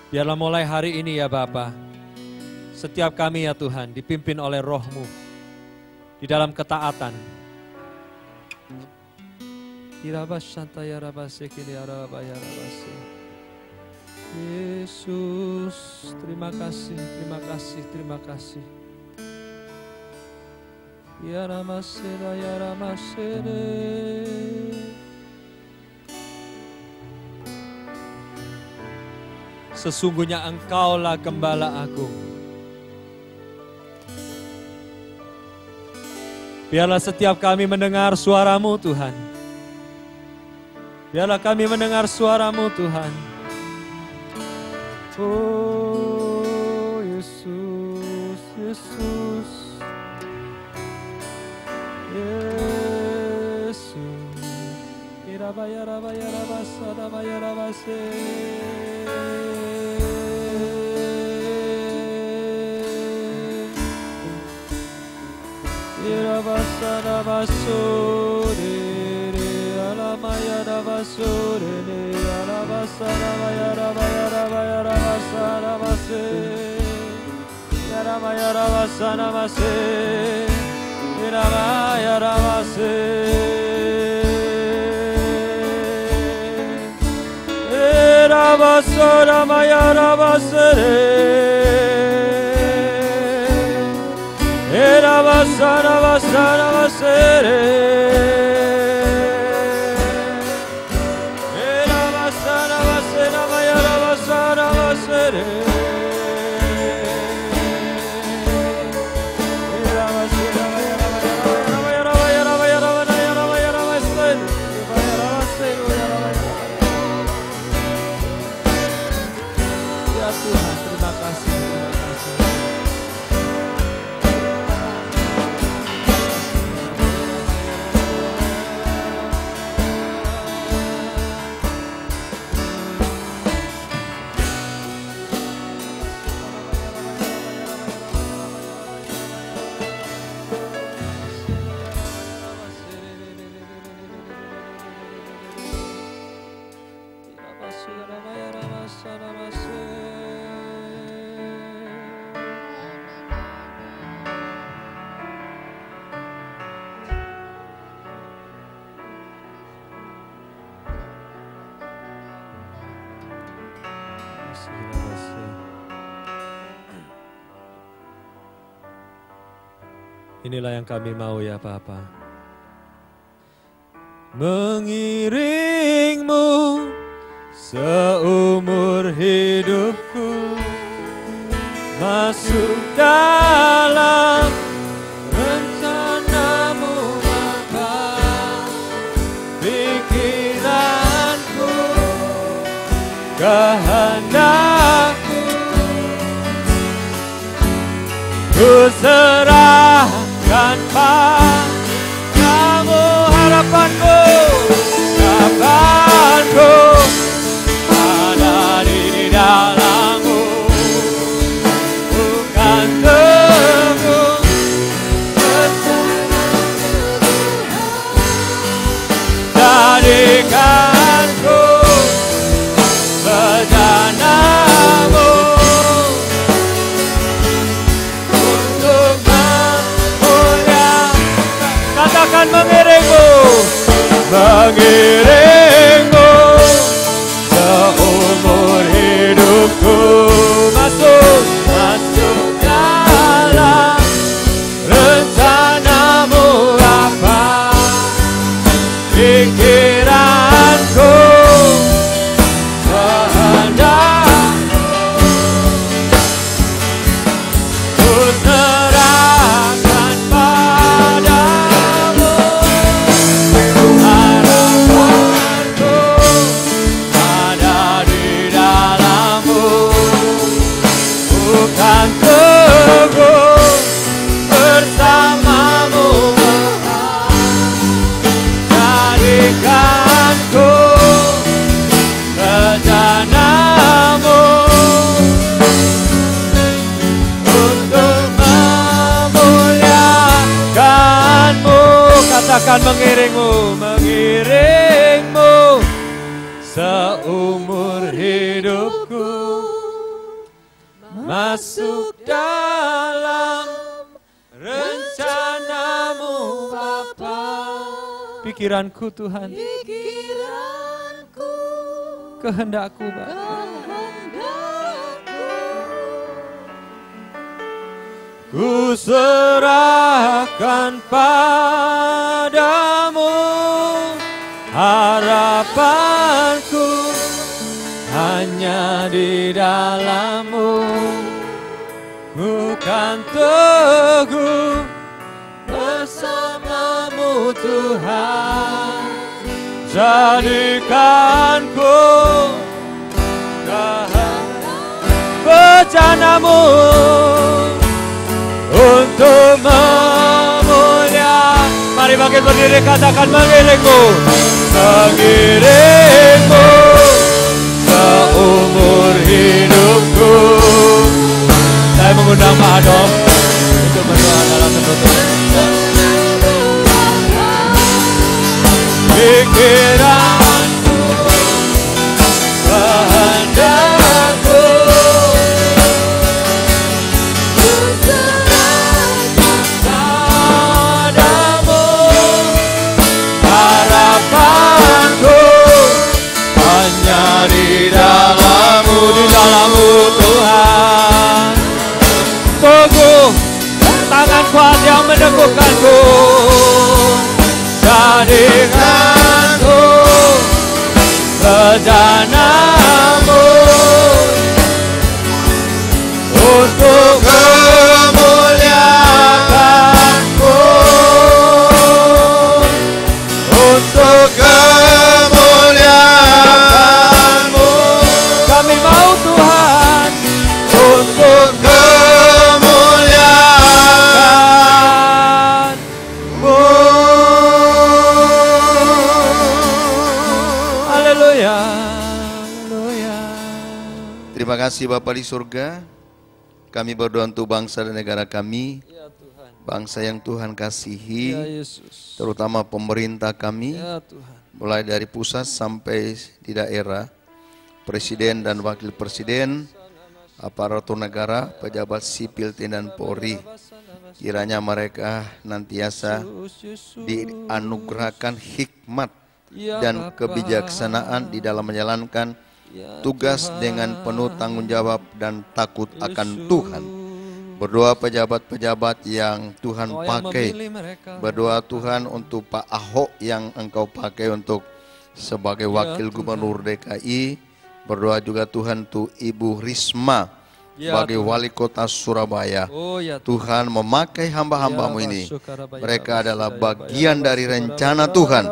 Biarlah mulai hari ini ya Bapa, setiap kami ya Tuhan dipimpin oleh Roh-Mu di dalam ketaatan. Yesus, terima kasih, terima kasih, terima kasih. Ya Ramasena, ya Ramasene. Sesungguhnya Engkaulah Gembala Agung. Biarlah setiap kami mendengar suara-Mu Tuhan. Biarlah kami mendengar suara-Mu Tuhan. Oh Yesus, Yesus. Yesus. Irabaya rabaya rabasa rabaya rabase. Irabasa rabasore. Alamaya rabasore. Arabasa rabaya rabaya rabaya rabasa rabase. Yaramaya rabasa rabase. Iramaya rabase. Irabasa rabaya rabase. Irabasa rabasa rabase. Inilah yang kami mau ya Bapa. Mengiring-Mu seumur hidupku, masuk dalam rencana-Mu Bapa. Pikiranku, kehendakku, ku serahkan padamu. Harapanku, harapanku ada di dalam-Mu, bukan teguh jadikanku bejana-Mu untuk pikiranku Tuhan, pikiranku, kehendakku Bapa. kehendakku, Ku serahkan padamu, harapanku hanya di dalam-Mu. Ku kan teguh bersama-Mu Tuhan, jadikanku bejana-Mu untuk memuliakan. Mari bangkit berdiri, katakan mengiringmu, mengiringmu seumur hidupku. Saya mengundang Pak Adom untuk berdoa dalam penutup. Pikiranku, kehendakku, padamu, harapanku hanya di dalam-Mu, di dalam-Mu Tuhan. Tunggu tangan kuat yang meneguhkanku, jadikanku bejana-Mu untuk memuliakan-Mu, untuk kemuliaan-Mu. Kami mau Tuhan untuk kemuliaan-Mu. Haleluya, haleluya. Terima kasih Bapa di surga. Kami berdoa untuk bangsa dan negara kami, Ya Tuhan, bangsa yang Tuhan kasihi, ya Yesus, terutama pemerintah kami, ya Tuhan, mulai dari pusat sampai di daerah, presiden dan wakil presiden, aparatur negara, pejabat sipil TNI dan Polri. Kiranya mereka nantiasa dianugerahkan hikmat dan kebijaksanaan di dalam menjalankan tugas dengan penuh tanggung jawab dan takut akan Tuhan. Berdoa pejabat-pejabat yang Tuhan pakai. Berdoa Tuhan untuk Pak Ahok yang Engkau pakai untuk sebagai wakil gubernur DKI. Berdoa juga Tuhan untuk Ibu Risma sebagai wali kota Surabaya. Tuhan memakai hamba-hambamu ini. Mereka adalah bagian dari rencana Tuhan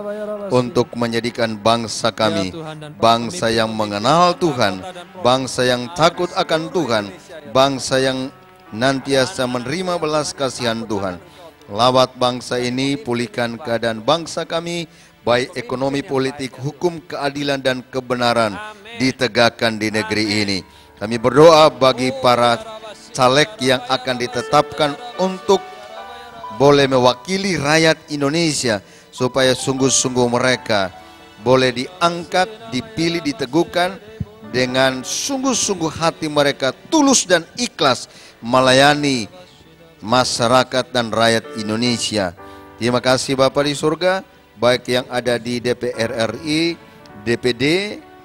untuk menjadikan bangsa kami bangsa yang mengenal Tuhan, bangsa yang takut akan Tuhan, bangsa yang nantiasa menerima belas kasihan Tuhan. Lawat bangsa ini, pulihkan keadaan bangsa kami, baik ekonomi, politik, hukum, keadilan, dan kebenaran ditegakkan di negeri ini. Kami berdoa bagi para caleg yang akan ditetapkan untuk boleh mewakili rakyat Indonesia, supaya sungguh-sungguh mereka boleh diangkat, dipilih, diteguhkan dengan sungguh-sungguh hati mereka tulus dan ikhlas melayani masyarakat dan rakyat Indonesia. Terima kasih Bapa di surga, baik yang ada di DPR RI, DPD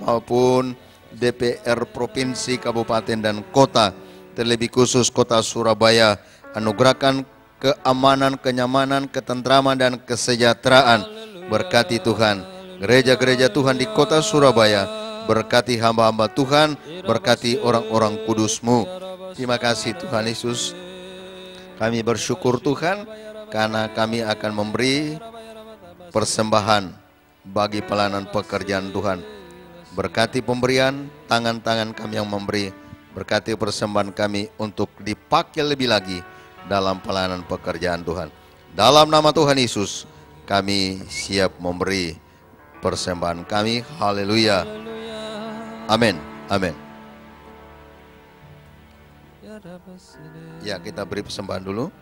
maupun DPR Provinsi, Kabupaten, dan Kota, terlebih khusus Kota Surabaya. Anugerahkan keamanan, kenyamanan, ketentraman, dan kesejahteraan. Berkati Tuhan gereja-gereja Tuhan di Kota Surabaya, berkati hamba-hamba Tuhan, berkati orang-orang kudus-Mu. Terima kasih Tuhan Yesus. Kami bersyukur Tuhan karena kami akan memberi persembahan bagi pelayanan pekerjaan Tuhan. Berkati pemberian tangan-tangan kami yang memberi, berkati persembahan kami untuk dipakai lebih lagi dalam pelayanan pekerjaan Tuhan. Dalam nama Tuhan Yesus, kami siap memberi persembahan kami. Haleluya. Amin. Amin. Ya, kita beri persembahan dulu.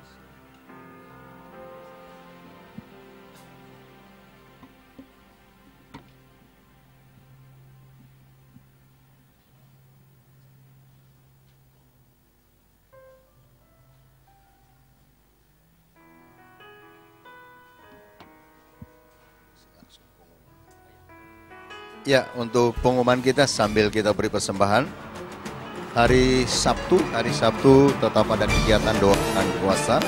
Ya, untuk pengumuman kita sambil kita beri persembahan. Hari Sabtu tetap ada kegiatan doa dan puasa.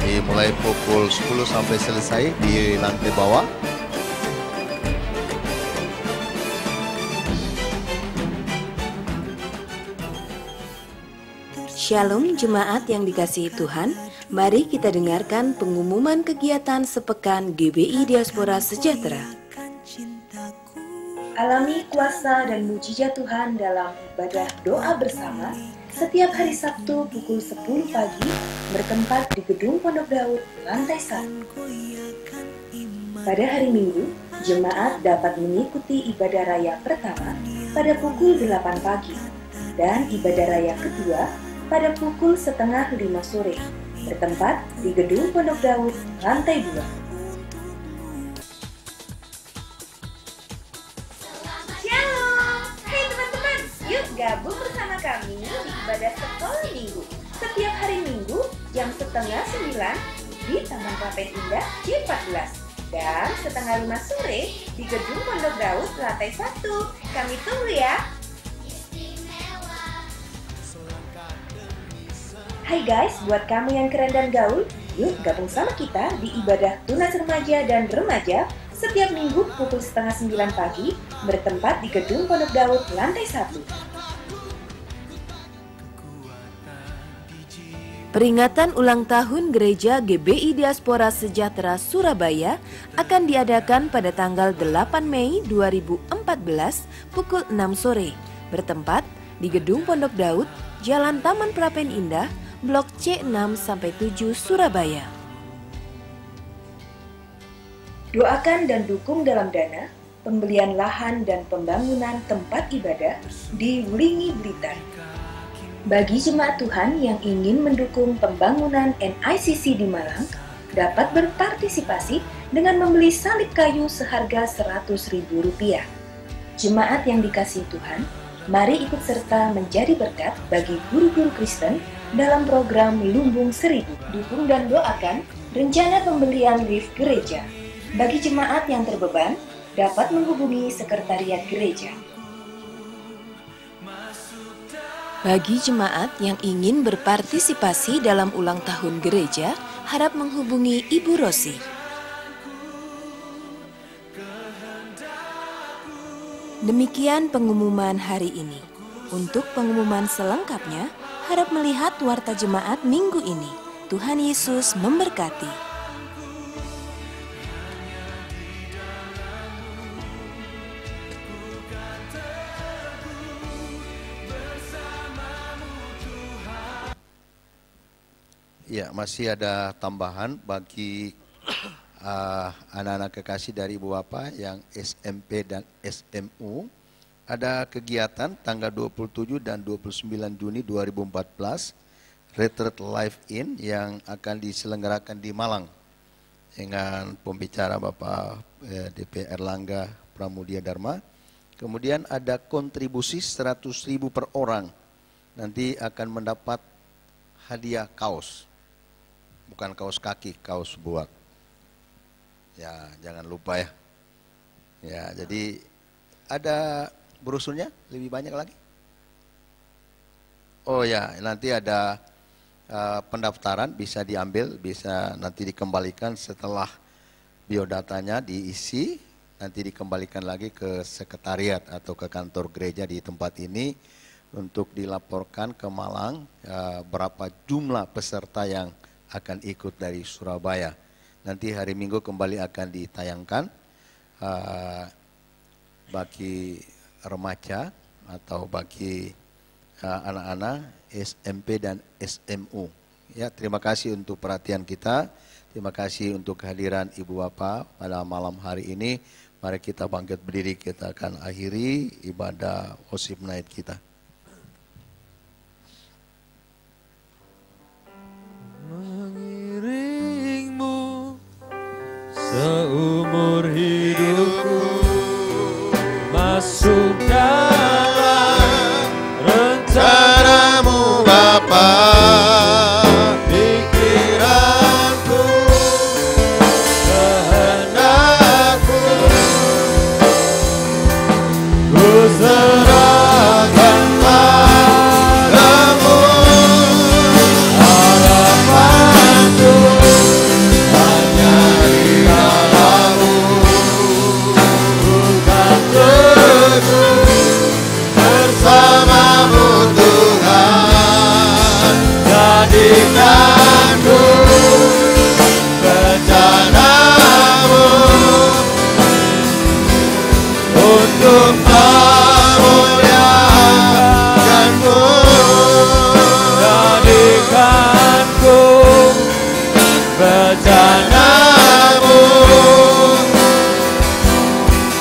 Dimulai pukul 10 sampai selesai di lantai bawah. Shalom jemaat yang dikasihi Tuhan, mari kita dengarkan pengumuman kegiatan sepekan GBI Diaspora Sejahtera. Alami kuasa dan mujizat Tuhan dalam ibadah doa bersama setiap hari Sabtu pukul 10 pagi bertempat di Gedung Pondok Daud lantai 1. Pada hari Minggu, jemaat dapat mengikuti ibadah raya pertama pada pukul 8 pagi dan ibadah raya kedua pada pukul setengah 5 sore bertempat di Gedung Pondok Daud lantai 2. Gabung bersama kami di ibadah sekolah minggu setiap hari Minggu jam setengah 9 di Taman Klapen Indah J14 dan setengah 5 sore di Gedung Pondok Daud lantai 1. Kami tunggu ya. Hai guys, buat kamu yang keren dan gaul, yuk gabung sama kita di ibadah tunas remaja dan remaja setiap Minggu pukul setengah 9 pagi bertempat di Gedung Pondok Daud lantai 1. Peringatan ulang tahun Gereja GBI Diaspora Sejahtera Surabaya akan diadakan pada tanggal 8 Mei 2014 pukul 6 sore bertempat di Gedung Pondok Daud, Jalan Taman Prapen Indah, Blok C6-7 Surabaya. Doakan dan dukung dalam dana pembelian lahan dan pembangunan tempat ibadah di Wlingi Blitar. Bagi jemaat Tuhan yang ingin mendukung pembangunan NICC di Malang, dapat berpartisipasi dengan membeli salib kayu seharga Rp100.000. Jemaat yang dikasihi Tuhan, mari ikut serta menjadi berkat bagi guru-guru Kristen dalam program Lumbung 1000. Dukung dan doakan rencana pembelian lift gereja. Bagi jemaat yang terbeban, dapat menghubungi sekretariat gereja. Bagi jemaat yang ingin berpartisipasi dalam ulang tahun gereja, harap menghubungi Ibu Rosi. Demikian pengumuman hari ini. Untuk pengumuman selengkapnya, harap melihat warta jemaat minggu ini. Tuhan Yesus memberkati. Ya, masih ada tambahan bagi anak-anak kekasih dari Ibu Bapa yang SMP dan SMU. Ada kegiatan tanggal 27 dan 29 Juni 2014, Retreat Live In yang akan diselenggarakan di Malang dengan pembicara Bapak DP Erlangga Pramudia Dharma. Kemudian ada kontribusi 100.000 per orang. Nanti akan mendapat hadiah kaos. Bukan kaos kaki, kaos buat. Ya, jangan lupa ya. Ya, jadi ada brosurnya lebih banyak lagi. Oh ya, nanti ada pendaftaran bisa diambil, bisa nanti dikembalikan setelah biodatanya diisi, nanti dikembalikan lagi ke sekretariat atau ke kantor gereja di tempat ini untuk dilaporkan ke Malang berapa jumlah peserta yang akan ikut dari Surabaya. Nanti hari Minggu kembali akan ditayangkan bagi remaja atau bagi anak-anak SMP dan SMU. Ya, terima kasih untuk perhatian kita. Terima kasih untuk kehadiran Ibu Bapa pada malam hari ini. Mari kita bangkit berdiri, kita akan akhiri ibadah worship night kita. Mengiringmu seumur hidupku, masuk dalam rencanamu Bapa. Pikiranku, kehendakku untuk memuliakanmu. Jadikanku bejanamu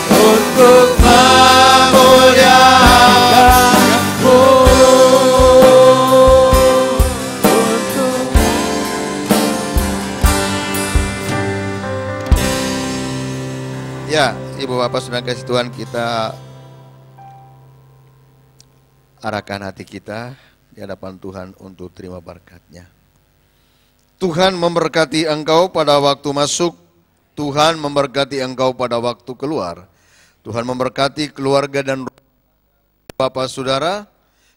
untuk memuliakanmu. Ya, Ibu Bapak Saudara kasih Tuhan, kita arahkan hati kita di hadapan Tuhan untuk terima berkat-Nya. Tuhan memberkati engkau pada waktu masuk, Tuhan memberkati engkau pada waktu keluar. Tuhan memberkati keluarga dan Bapak Saudara,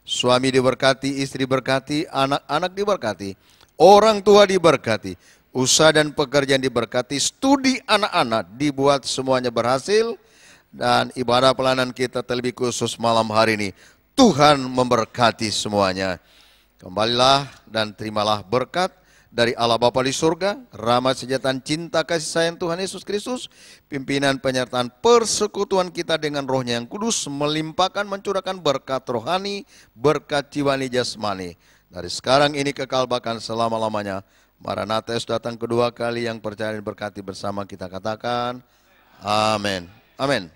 suami diberkati, istri berkati, anak-anak diberkati, orang tua diberkati, usaha dan pekerjaan diberkati, studi anak-anak dibuat semuanya berhasil, dan ibadah pelayanan kita terlebih khusus malam hari ini, Tuhan memberkati semuanya. Kembalilah dan terimalah berkat dari Allah Bapa di surga, rahmat sejahtera cinta kasih sayang Tuhan Yesus Kristus, pimpinan penyertaan persekutuan kita dengan Roh-Nya yang kudus, melimpahkan mencurahkan berkat rohani, berkat jiwani jasmani, dari sekarang ini kekal bahkan selama-lamanya. Maranatha Yesus datang kedua kali, yang percaya dan berkati bersama kita katakan amin. Amin.